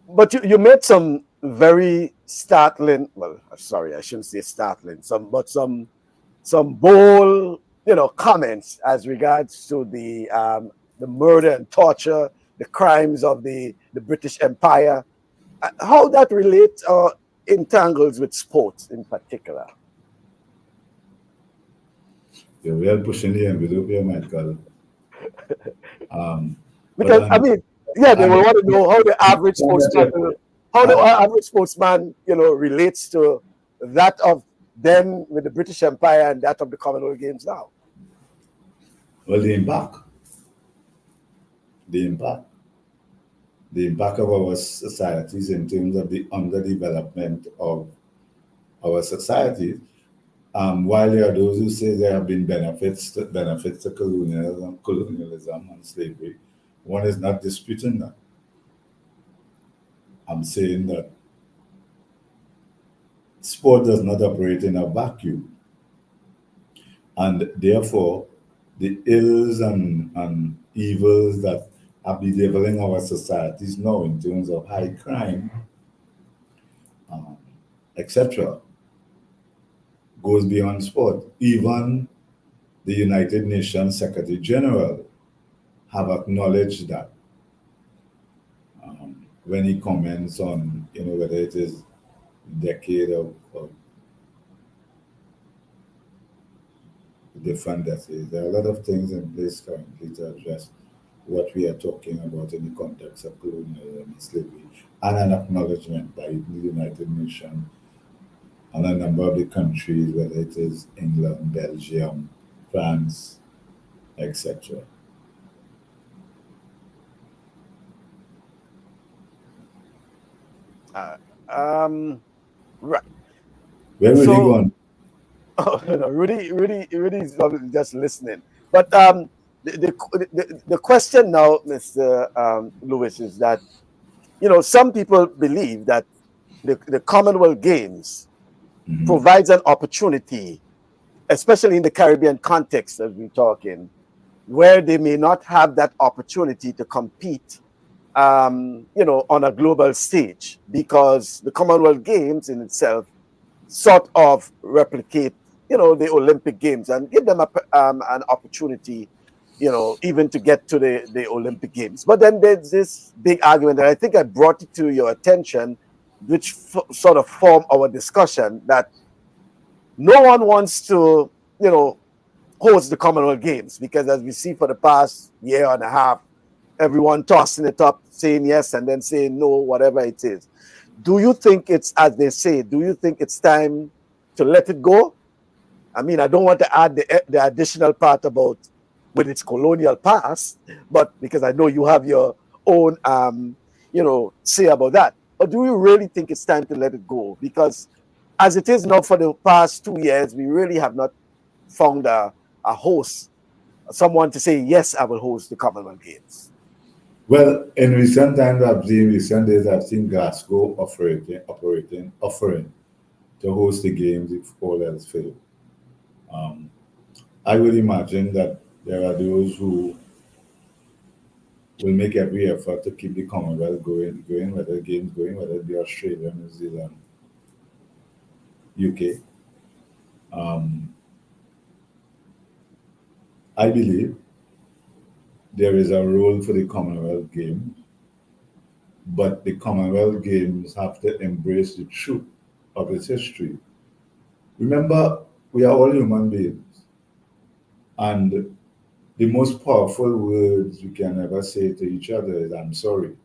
But you made some very startling, well, sorry, I shouldn't say startling, some bold, comments as regards to the murder and torture, the crimes of the British Empire. How that relates or entangles with sports in particular? You're well pushing the envelope here, Michael. Because I mean, yeah, they will want to know how the average sportsman, relates to that of then with the British Empire and that of the Commonwealth Games now. Well, the impact of our societies in terms of the underdevelopment of our societies. While there are those who say there have been benefits to colonialism and slavery, one is not disputing that. I'm saying that sport does not operate in a vacuum. And therefore, the ills and evils that are bedeviling our societies now in terms of high crime, etc., goes beyond sport. Even the United Nations Secretary General have acknowledged that when he comments on, whether it is decade of different decades. There are a lot of things in place currently to address what we are talking about in the context of colonialism and slavery, and an acknowledgement by the United Nations and a number of the countries, whether it is England, Belgium, France, etc. Right. Where Rudy gone? Oh, no, Rudy's just listening. But the question now, Mr. Lewis, is that some people believe that the Commonwealth Games provides an opportunity, especially in the Caribbean context as we're talking, where they may not have that opportunity to compete, on a global stage, because the Commonwealth Games in itself sort of replicate, the Olympic Games and give them an opportunity, even to get to the Olympic Games. But then there's this big argument, and I think I brought it to your attention, which sort of formed our discussion, that no one wants to, host the Commonwealth Games, because as we see for the past year and a half, everyone tossing it up, saying yes and then saying no, whatever it is. Do you think it's, as they say, do you think it's time to let it go? I mean, I don't want to add the additional part about with its colonial past, but because I know you have your own, say about that. But do you really think it's time to let it go? Because as it is now for the past 2 years, we really have not found a host, someone to say, yes, I will host the Commonwealth Games. Well, in recent days, I've seen Glasgow offering to host the games if all else fails. I would imagine that there are those who will make every effort to keep the Commonwealth going, whether the games going, whether it be Australia, New Zealand, UK. I believe there is a role for the Commonwealth Games, but the Commonwealth Games have to embrace the truth of its history. Remember, we are all human beings, and the most powerful words we can ever say to each other is, I'm sorry.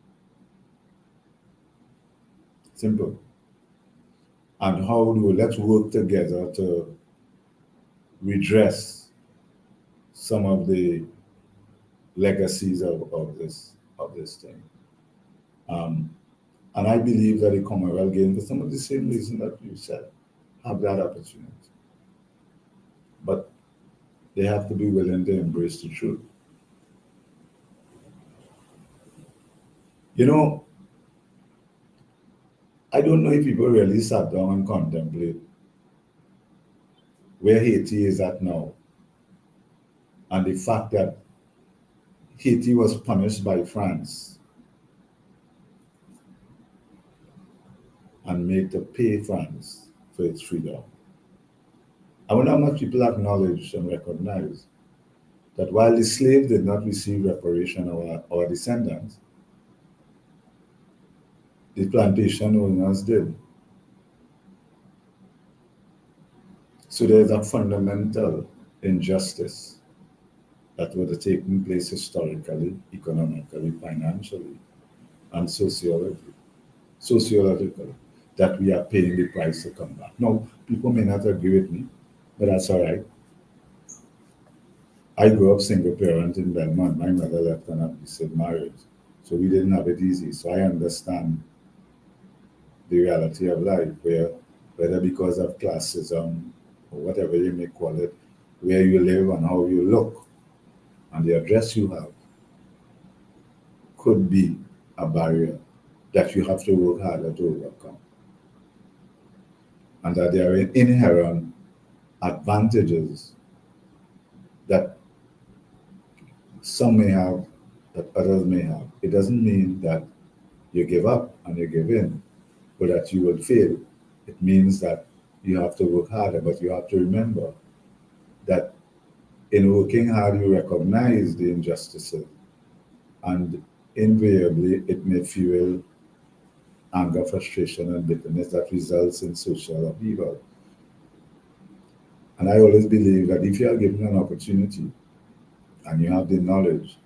Simple. And let's work together to redress some of the legacies of this thing. And I believe that the Commonwealth Games, for some of the same reasons that you said, have that opportunity. But they have to be willing to embrace the truth. I don't know if people really sat down and contemplate where Haiti is at now, and the fact that Haiti was punished by France and made to pay France for its freedom. I wonder how much people acknowledge and recognize that while the slaves did not receive reparation, our descendants, the plantation owners did. So there's a fundamental injustice that would have taken place historically, economically, financially, and sociologically, that we are paying the price to come back. Now, people may not agree with me, but that's all right. I grew up single parent in Belmont. My mother left an abusive marriage, so we didn't have it easy. So I understand the reality of life, where whether because of classism or whatever you may call it, where you live and how you look and the address you have could be a barrier that you have to work harder to overcome. And that there are inherent advantages that some may have, that others may have. It doesn't mean that you give up and you give in, but that you will fail. It means that you have to work harder, but you have to remember that in working hard, you recognize the injustices, and invariably it may fuel anger, frustration, and bitterness that results in social upheaval. And I always believe that if you are given an opportunity and you have the knowledge,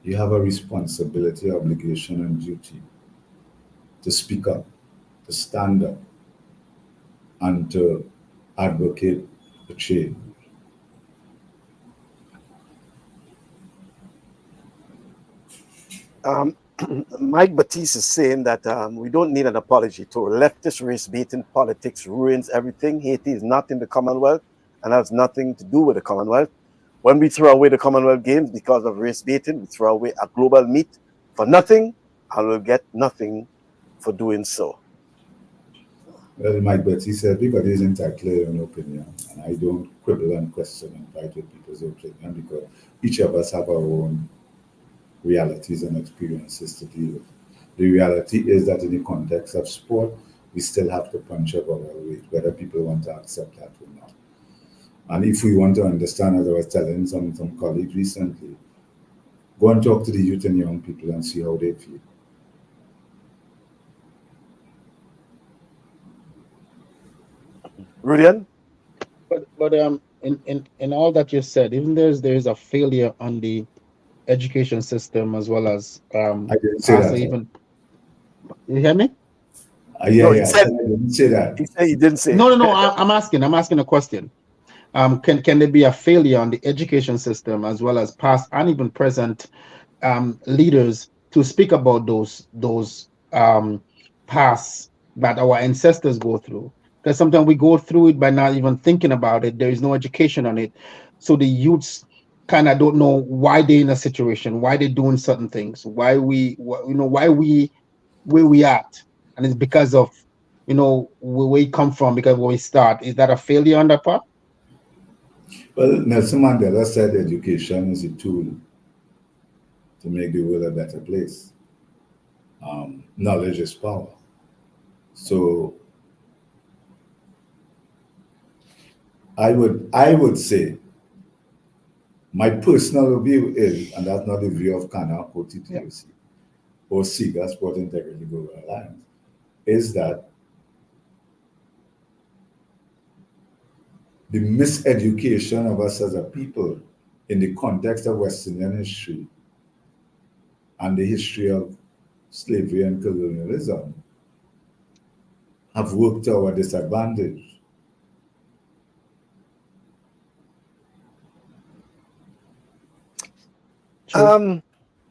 you have a responsibility, obligation, and duty to speak up, to stand up, and to advocate for change. Mike Batiste is saying that we don't need an apology to leftist race baiting politics ruins everything. Haiti is not in the Commonwealth and has nothing to do with the Commonwealth. When we throw away the Commonwealth Games because of race baiting, we throw away a global meet for nothing and we'll get nothing for doing so. Well, Mike Betty said everybody is entitled to their own opinion, and I don't quibble and question and fight with people's opinion because each of us have our own realities and experiences to deal with. The reality is that in the context of sport, we still have to punch above our weight, whether people want to accept that or not. And if we want to understand, as I was telling some colleagues recently, go and talk to the youth and young people and see how they feel. Rudian? But in all that you said, even there's a failure on the education system as well as I didn't say that. even you hear me? Yeah, No, yeah, I didn't say that. He said he didn't say. No. I'm asking a question. Can there be a failure on the education system as well as past and even present leaders to speak about those paths that our ancestors go through? Because sometimes we go through it by not even thinking about it. There is no education on it, so the youths kind of don't know why they're in a situation, why they're doing certain things, why we where we at, and it's because of where we come from, because where we start. Is that a failure on that part? Well, Nelson Mandela said education is a tool to make the world a better place. Knowledge is power. So I would say my personal view is, and that's not the view of CANOC or TTOC or SIGA, Sport Integrity Global Alliance, is that the miseducation of us as a people in the context of West Indian history and the history of slavery and colonialism have worked to our disadvantage.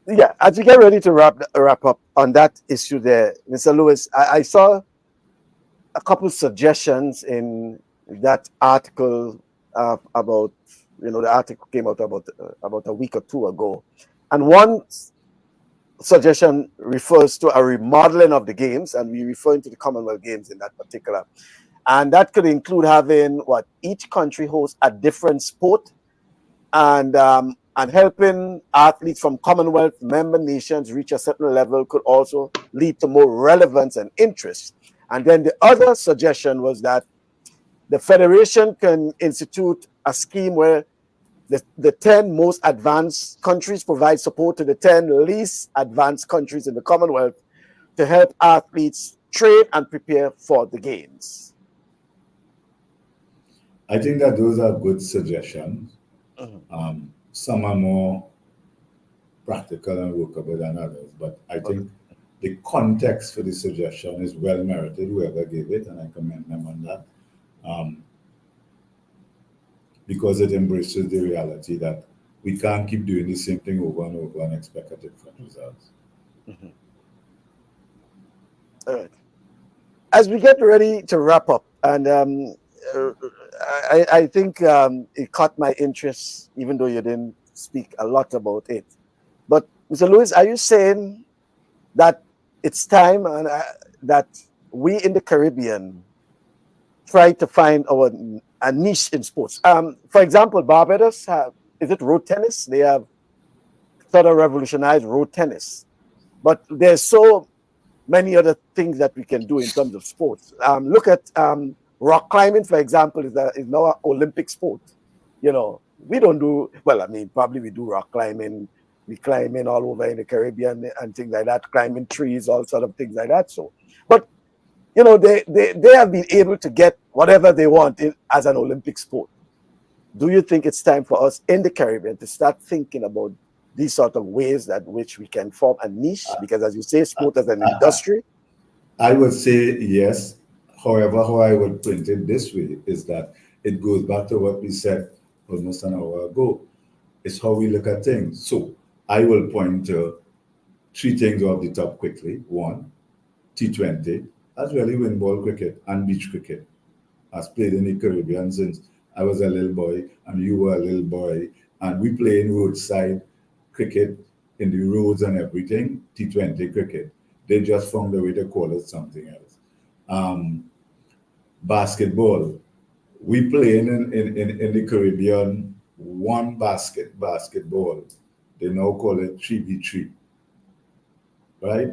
Yeah, as we get ready to wrap up on that issue there, Mr. Lewis, I saw a couple of suggestions in that article about, the article came out about a week or two ago. And one suggestion refers to a remodeling of the games, and we're referring to the Commonwealth Games in that particular. And that could include having each country hosts a different sport, and helping athletes from Commonwealth member nations reach a certain level could also lead to more relevance and interest. And then the other suggestion was that the federation can institute a scheme where the 10 most advanced countries provide support to the 10 least advanced countries in the Commonwealth to help athletes train and prepare for the games. I think that those are good suggestions. some are more practical and workable than others. But I Okay. think the context for the suggestion is well merited, whoever gave it, and I commend them on that. Because it embraces the reality that we can't keep doing the same thing over and over and expect a different results. Mm-hmm. All right. As we get ready to wrap up, and I think it caught my interest, even though you didn't speak a lot about it. But Mr. Lewis, are you saying that it's time and that we in the Caribbean try to find a niche in sports? For example, Barbados is it road tennis? They have sort of revolutionized road tennis, but there's so many other things that we can do in terms of sports. Look at rock climbing, for example, is now an Olympic sport. You know, we don't do well. I mean, probably we do rock climbing. We climbing all over in the Caribbean and things like that, climbing trees, all sort of things like that. So, but you know, they have been able to get whatever they want as an Olympic sport. Do you think it's time for us in the Caribbean to start thinking about these sort of ways that which we can form a niche? Because as you say, sport as an industry. I would say yes. However, how I would print it this way is that it goes back to what we said almost an hour ago. It's how we look at things. So I will point to three things off the top quickly. One, T20. That's really win ball cricket and beach cricket. Has played in the Caribbean since I was a little boy and you were a little boy. And we play in roadside cricket in the roads and everything, T20 cricket. They just found a way to call it something else. Basketball. We play in the Caribbean one basketball. They now call it 3v3. Right?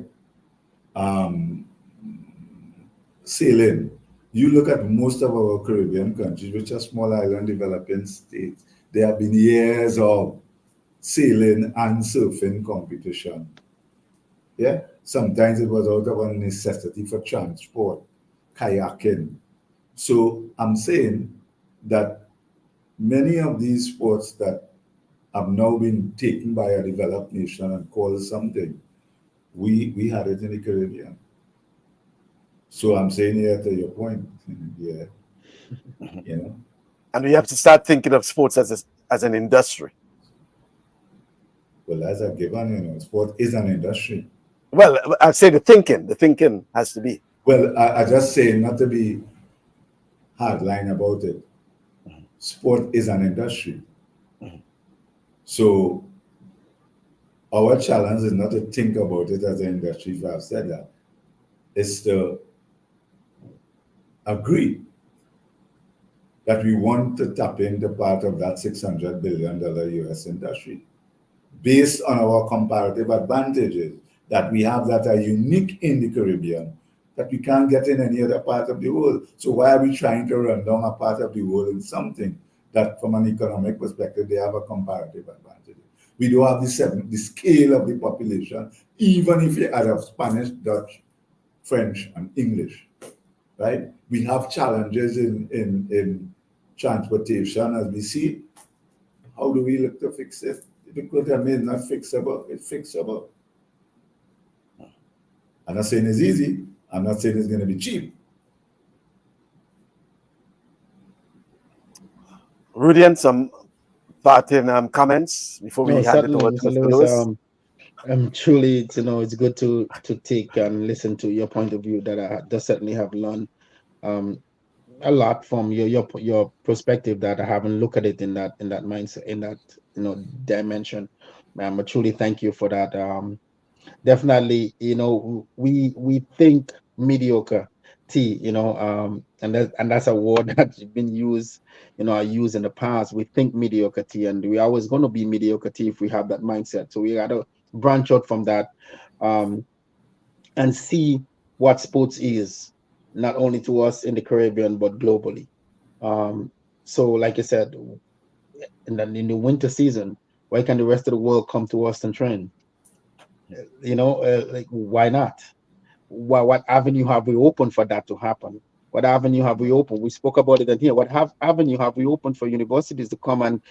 Sailing. You look at most of our Caribbean countries, which are small island developing states, there have been years of sailing and surfing competition. Yeah, sometimes it was out of a necessity for transport, kayaking. So I'm saying that many of these sports that have now been taken by a developed nation and called something, we had it in the Caribbean. So I'm saying here to your point, yeah, you know. And we have to start thinking of sports as an industry. Well, as a given, you know, sport is an industry. Well, I say the thinking has to be. Well, I just say not to be hardline about it. Sport is an industry. So our challenge is not to think about it as an industry, if I've said that. It's to agree that we want to tap into part of that $600 billion US industry based on our comparative advantages that we have that are unique in the Caribbean that we can't get in any other part of the world. So why are we trying to run down a part of the world in something that from an economic perspective, they have a comparative advantage? We don't have the scale of the population, even if you add up Spanish, Dutch, French, and English, right? We have challenges in transportation as we see. How do we look to fix it? Because I mean, not fixable, it's fixable. I'm not saying it's easy. I'm not saying it's going to be cheap. Rudian, some parting comments before we No, hand it certainly, over to Mr. Mr. Lewis. Lewis. Truly, it's good to take and listen to your point of view that I just certainly have learned a lot from your perspective that I haven't looked at it in that mindset, in that dimension. I truly thank you for that. Definitely, we think mediocre tea, and that's a word that's been used, I used in the past. We think mediocre tea, and we're always going to be mediocre tea if we have that mindset. So we got to branch out from that, and see what sports is, not only to us in the Caribbean but globally. So, like I said, in the winter season, why can the rest of the world come to us and train? Like, why not? What avenue have we opened for that to happen? What avenue have we opened? We spoke about it in here. What avenue have we opened for universities to come and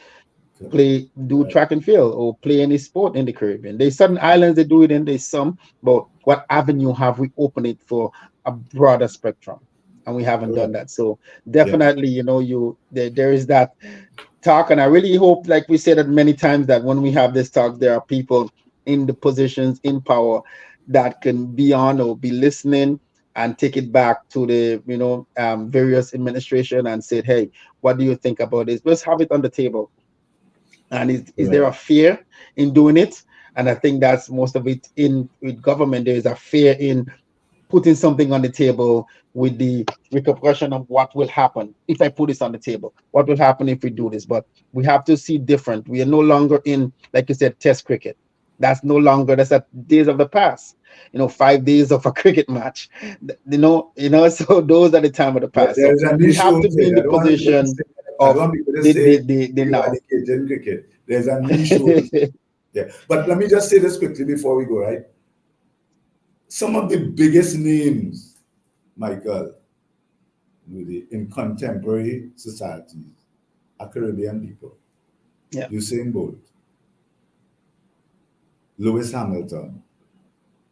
do track and field or play any sport in the Caribbean. There's certain islands that do it and there's some, but what avenue have we opened it for a broader spectrum? And we haven't done that. So definitely, there is that talk, and I really hope, like we said it many times, that when we have this talk, there are people in the positions in power that can be on or be listening and take it back to the various administration and said, hey, what do you think about this? Let's have it on the table. And is there a fear in doing it? And I think that's most of it with government. There is a fear in putting something on the table with the repercussion of what will happen if I put this on the table. What will happen if we do this? But we have to see different. We are no longer in, like you said, test cricket. That's no longer, that's at days of the past. 5 days of a cricket match. So those are the time of the past. So we have to be in the position of the now. Cricket. There's a niche. Yeah. But let me just say this quickly before we go, right? Some of the biggest names, Michael, in contemporary societies are Caribbean people. Yeah. Usain Bolt, Lewis Hamilton,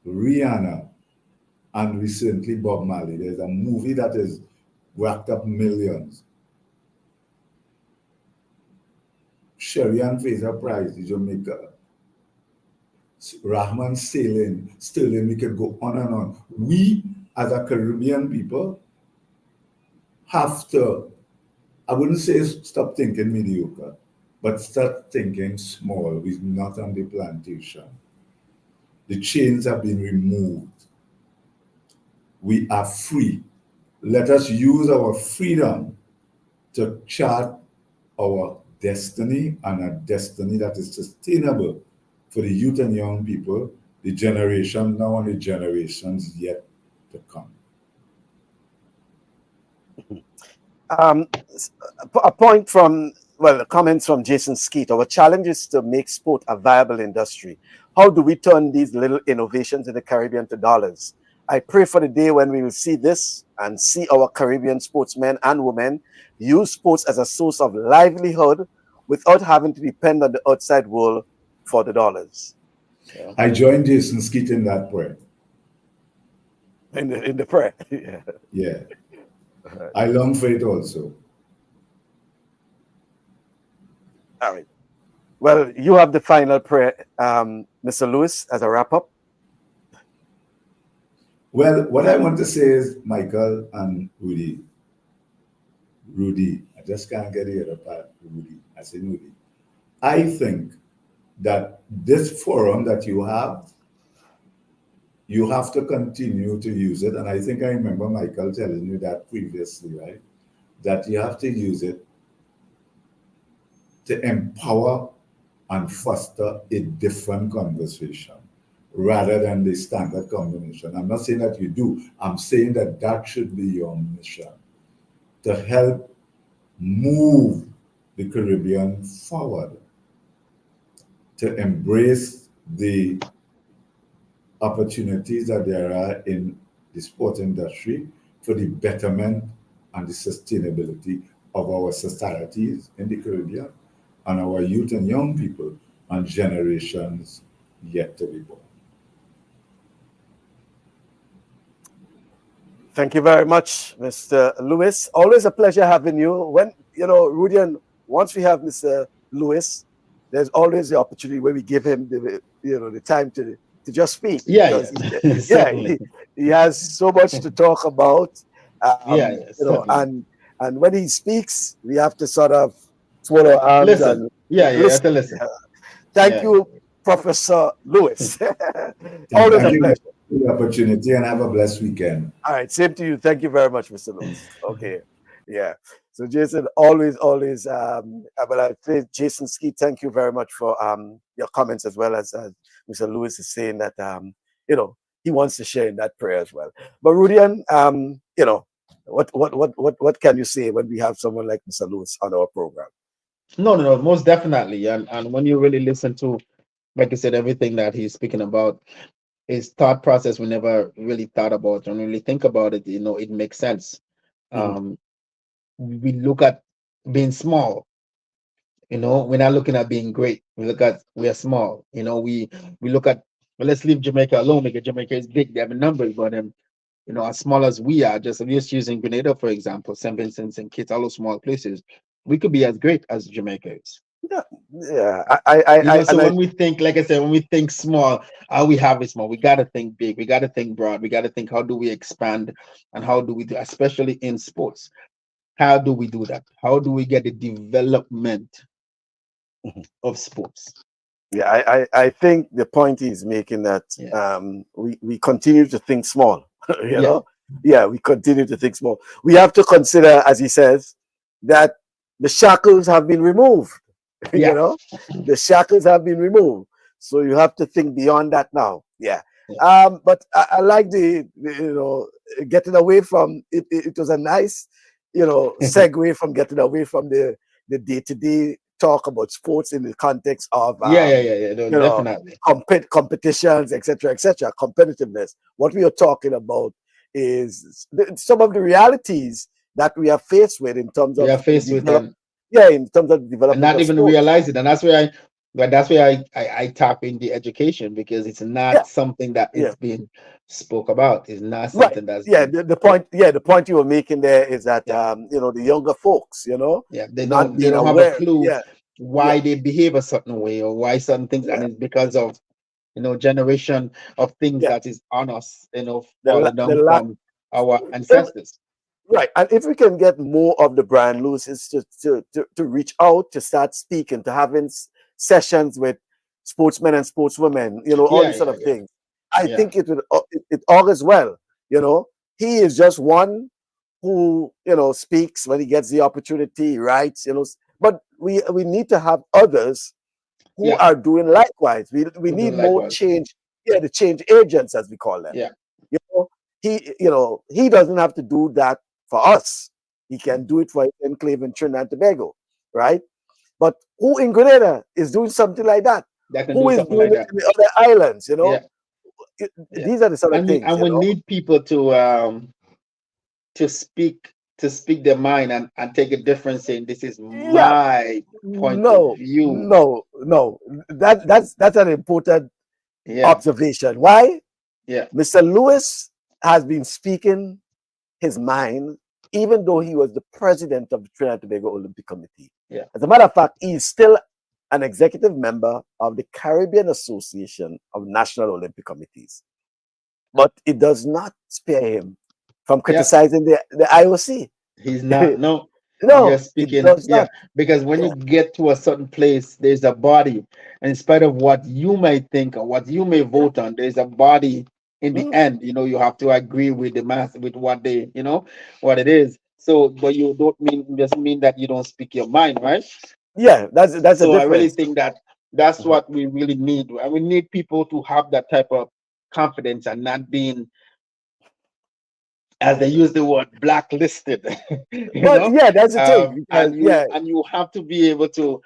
Rihanna, and recently Bob Marley. There's a movie that has racked up millions. Sherry and Fraser Price, the Jamaica. Rahman Sterling, we can go on and on. We, as a Caribbean people, have to, I wouldn't say stop thinking mediocre, but start thinking small. We're not on the plantation. The chains have been removed. We are free. Let us use our freedom to chart our destiny, and a destiny that is sustainable for the youth and young people, the generation now and the generations yet to come. A point from, comments from Jason Skeet. Our challenge is to make sport a viable industry. How do we turn these little innovations in the Caribbean to dollars? I pray for the day when we will see this and see our Caribbean sportsmen and women use sports as a source of livelihood without having to depend on the outside world for the dollars. Yeah. I joined Jason Skeet in that prayer. In the prayer. Yeah. I long for it also. All right. Well, you have the final prayer, Mr. Lewis, as a wrap-up. Well, what I want to say is, Michael and Rudy, I just can't get the other part, Rudy. I say Rudy. I think that this forum that you have to continue to use it. And I think I remember Michael telling you that previously, right? That you have to use it to empower and foster a different conversation rather than the standard combination. I'm not saying that you do. I'm saying that that should be your mission, to help move the Caribbean forward, to embrace the opportunities that there are in the sport industry for the betterment and the sustainability of our societies in the Caribbean and our youth and young people and generations yet to be born. Thank you very much, Mr. Lewis. Always a pleasure having you. When, Rudy, and once we have Mr. Lewis, there's always the opportunity where we give him the time to just speak. He has so much to talk about. And when he speaks, we have to sort of swallow our arms and have to listen. Thank you, Professor Lewis. Always a pleasure. The opportunity, and have a blessed weekend. All right, same to you. Thank you very much, Mr. Lewis. Okay, yeah. So Jason, always. But I think Jason Skeet, thank you very much for your comments, as well as Mr. Lewis is saying that he wants to share in that prayer as well. But Rudian, what can you say when we have someone like Mr. Lewis on our program? No, most definitely. And when you really listen to, like I said, everything that he's speaking about, his thought process we never really thought about and really think about it, it makes sense. We look at being small, You know, we're not looking at being great. We are small. You know, we look at, well, let's leave Jamaica alone because Jamaica is big. They have numbers, but you know, as small as we are, just using Grenada for example, St. Vincent and Kitts, all those small places, we could be as great as Jamaica is. Yeah, yeah. You know, so when we think, like I said, when we think small, all we have is small. We got to think big. We got to think broad. We got to think, how do we expand, and how do we do, especially in sports? How do we do that? How do we get the development of sports? Yeah, I think the point he's making that we continue to think small. You know, yeah, we continue to think small. We have to consider, as he says, that the shackles have been removed. You know, the shackles have been removed. So you have to think beyond that now. Yeah. But I like the you know, getting away from it. It was a nice, you know, segue from getting away from the day-to-day talk about sports in the context of No, you know, definitely competitions, etc., competitiveness. What we are talking about is some of the realities that we are faced with in terms of in terms of development and not of even sports. realize it. And that's where I tap in the education, because it's not something that is being spoke about. It's not something that's the point you were making there is that you know, the younger folks, you know, they not don't have aware, a clue why they behave a certain way, or why certain things, and it's because of, you know, generation of things that is on us, you know, falling down from our ancestors. Right. And if we can get more of the brand Lewis's to reach out, to start speaking, to having sessions with sportsmen and sportswomen, you know, all these sort of things, I think it would it augurs well. You know, he is just one who, you know, speaks when he gets the opportunity, writes, you know, but we need to have others who are doing likewise. We need more change. Yeah, the change agents, as we call them. Yeah. You know, he doesn't have to do that for us. He can do it for his enclave in Trinidad and Tobago, right? But who in Grenada is doing something like that? Who is doing it in the other islands? You know, these are the sort of things. And we need people to speak their mind and take a difference, saying, this is my point of view. No, that's an important observation. Why? Mr. Lewis has been speaking his mind, even though he was the president of the Trinidad and Tobago Olympic Committee. As a matter of fact, he is still an executive member of the Caribbean Association of National Olympic Committees. But it does not spare him from criticizing the IOC. He's not, no, just speaking, because when you get to a certain place, there's a body, and in spite of what you may think or what you may vote on, there's a body in the end. You know, you have to agree with the mass, with what they, you know, what it is. So, but you don't just mean that you don't speak your mind, right? Yeah, that's so a difference. I really think that that's what we really need. And we need people to have that type of confidence and not being, as they use the word, blacklisted. But yeah, that's the thing. And you have to be able to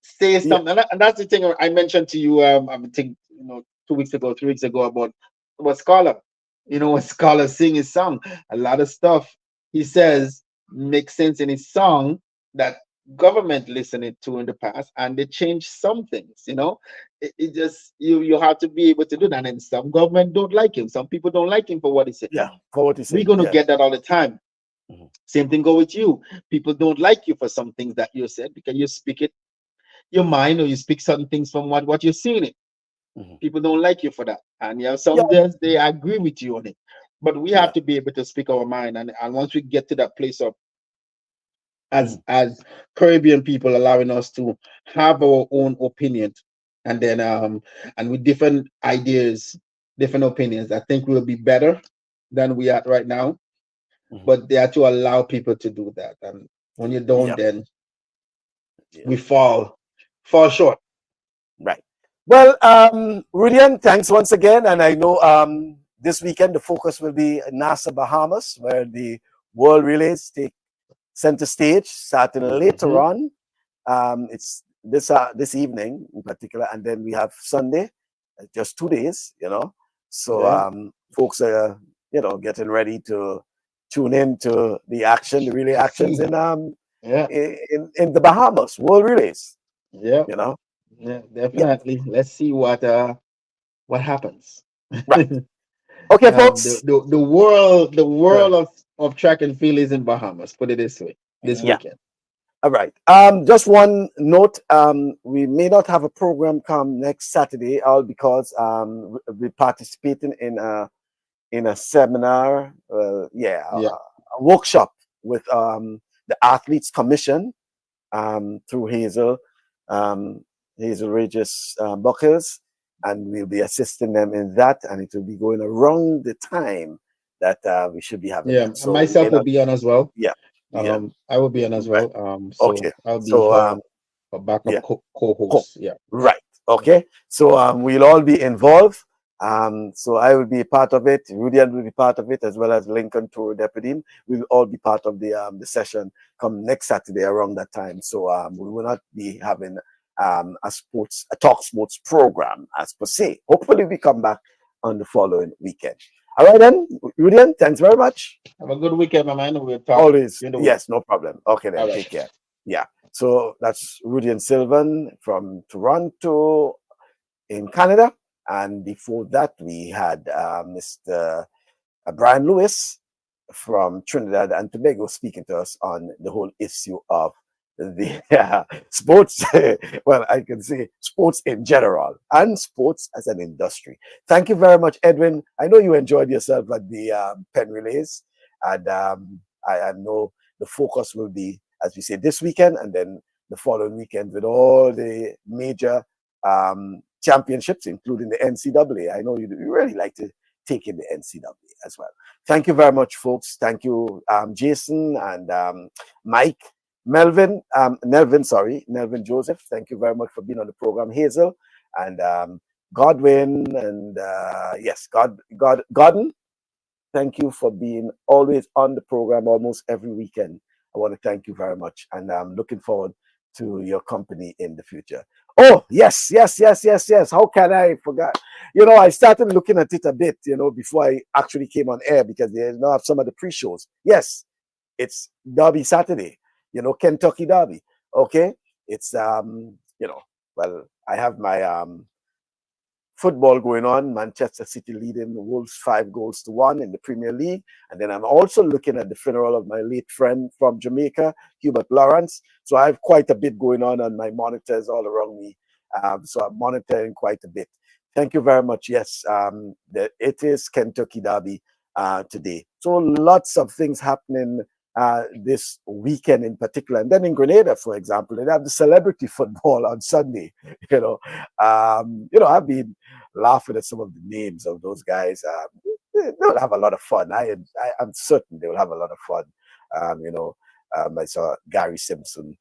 say something. And that's the thing I mentioned to you, I think, you know, 2 weeks ago, 3 weeks ago, about Scholar. You know, when Scholar sing his song, a lot of stuff he says makes sense in his song that government listened to in the past, and they changed some things. You know, it just, you have to be able to do that. And some government don't like him. Some people don't like him for what he said. For what he said. We're going to get that all the time. Same thing go with you. People don't like you for some things that you said, because you speak it your mind, or you speak certain things from what you're seeing it. People don't like you for that, and you have some days they agree with you on it. But we have to be able to speak our mind, and once we get to that place of, as Caribbean people, allowing us to have our own opinion, and then and with different ideas, different opinions, I think we'll be better than we are right now. But they have to allow people to do that, and when you don't, then we fall short. Right. Well, Rudian, thanks once again. And I know this weekend the focus will be Nassau, Bahamas, where the World Relays take center stage, starting later on. It's this evening in particular, and then we have Sunday, just 2 days, you know. So folks are, you know, getting ready to tune in to the action, the relay actions in Yeah. in the Bahamas, World Relays. Yeah. You know, Yeah. yeah, Definitely. Let's see what happens. right. Okay, The, folks. the Uh, world of track and field is in Bahamas. Put it this way, this yeah. weekend. All right. Just one note. We may not have a program come next Saturday, all because we're participating in a seminar. Yeah, Yeah. a workshop with the Athletes Commission through um, Hazel Regis Buckles, and we'll be assisting them in that, and it will be going around the time that we should be having Yeah. that. And So we may myself will not. be on as well. Yeah, yeah, I will be on as right. well. So Okay. I'll be So her backup yeah. Cool. co-host. Yeah. Right. Okay. So we'll all be involved. So I will be a part of it. Rudian will be part of it, as well as Lincoln Tour Deputy. We'll all be part of the session come next Saturday around that time. So we will not be having a talk sports program as per se. Hopefully we come back on the following weekend. All right then, Rudian, thanks very much. Have a good weekend, my man. We'll talk Always. during the week. Yes, no problem. Okay All then, right. take care. Yeah. So that's Rudy and Sylvan from Toronto in Canada. And before that, we had Mr. Brian Lewis from Trinidad and Tobago speaking to us on the whole issue of the sports. Well, I can say sports in general and sports as an industry. Thank you very much, Edwin. I know you enjoyed yourself at the Pen Relays, and I know the focus will be, as we say, this weekend and then the following weekend with all the major championships, including the NCAA. I know you really like to take in the NCAA as well. Thank you very much, folks. Thank you, Jason and Mike, Nelvin Joseph. Thank you very much for being on the program, Hazel, and Godwin, and yes, Godden. Thank you for being always on the program almost every weekend. I want to thank you very much, and I'm looking forward to your company in the future. Oh, yes, yes, yes, yes, yes. How can I forget? You know, I started looking at it a bit, before I actually came on air because they now have some of the pre-shows. Yes, it's Derby Saturday, Kentucky Derby. Okay. It's well, I have my football going on. Manchester City leading the Wolves 5-1 in the Premier League. And then I'm also looking at the funeral of my late friend from Jamaica, Hubert Lawrence. So I have quite a bit going on my monitors all around me. So I'm monitoring quite a bit. Thank you very much. Yes, it is Kentucky Derby today. So lots of things happening this weekend in particular. And then in Grenada, for example, they have the celebrity football on Sunday. I've been laughing at some of the names of those guys. They'll have a lot of fun. I'm certain they will have a lot of fun. I saw Gary Simpson,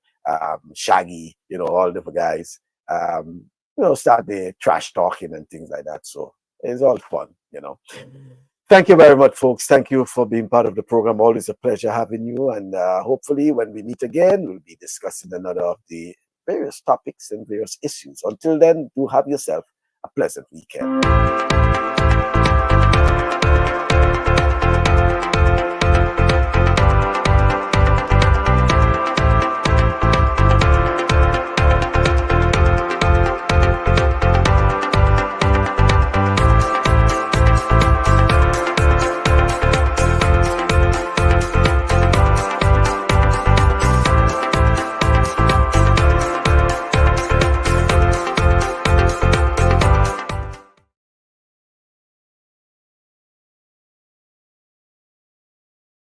Shaggy, all the guys, start the trash talking and things like that. So it's all fun. Thank you very much, folks. Thank you for being part of the program. Always a pleasure having you. And hopefully when we meet again, we'll be discussing another of the various topics and various issues. Until then, do have yourself a pleasant weekend.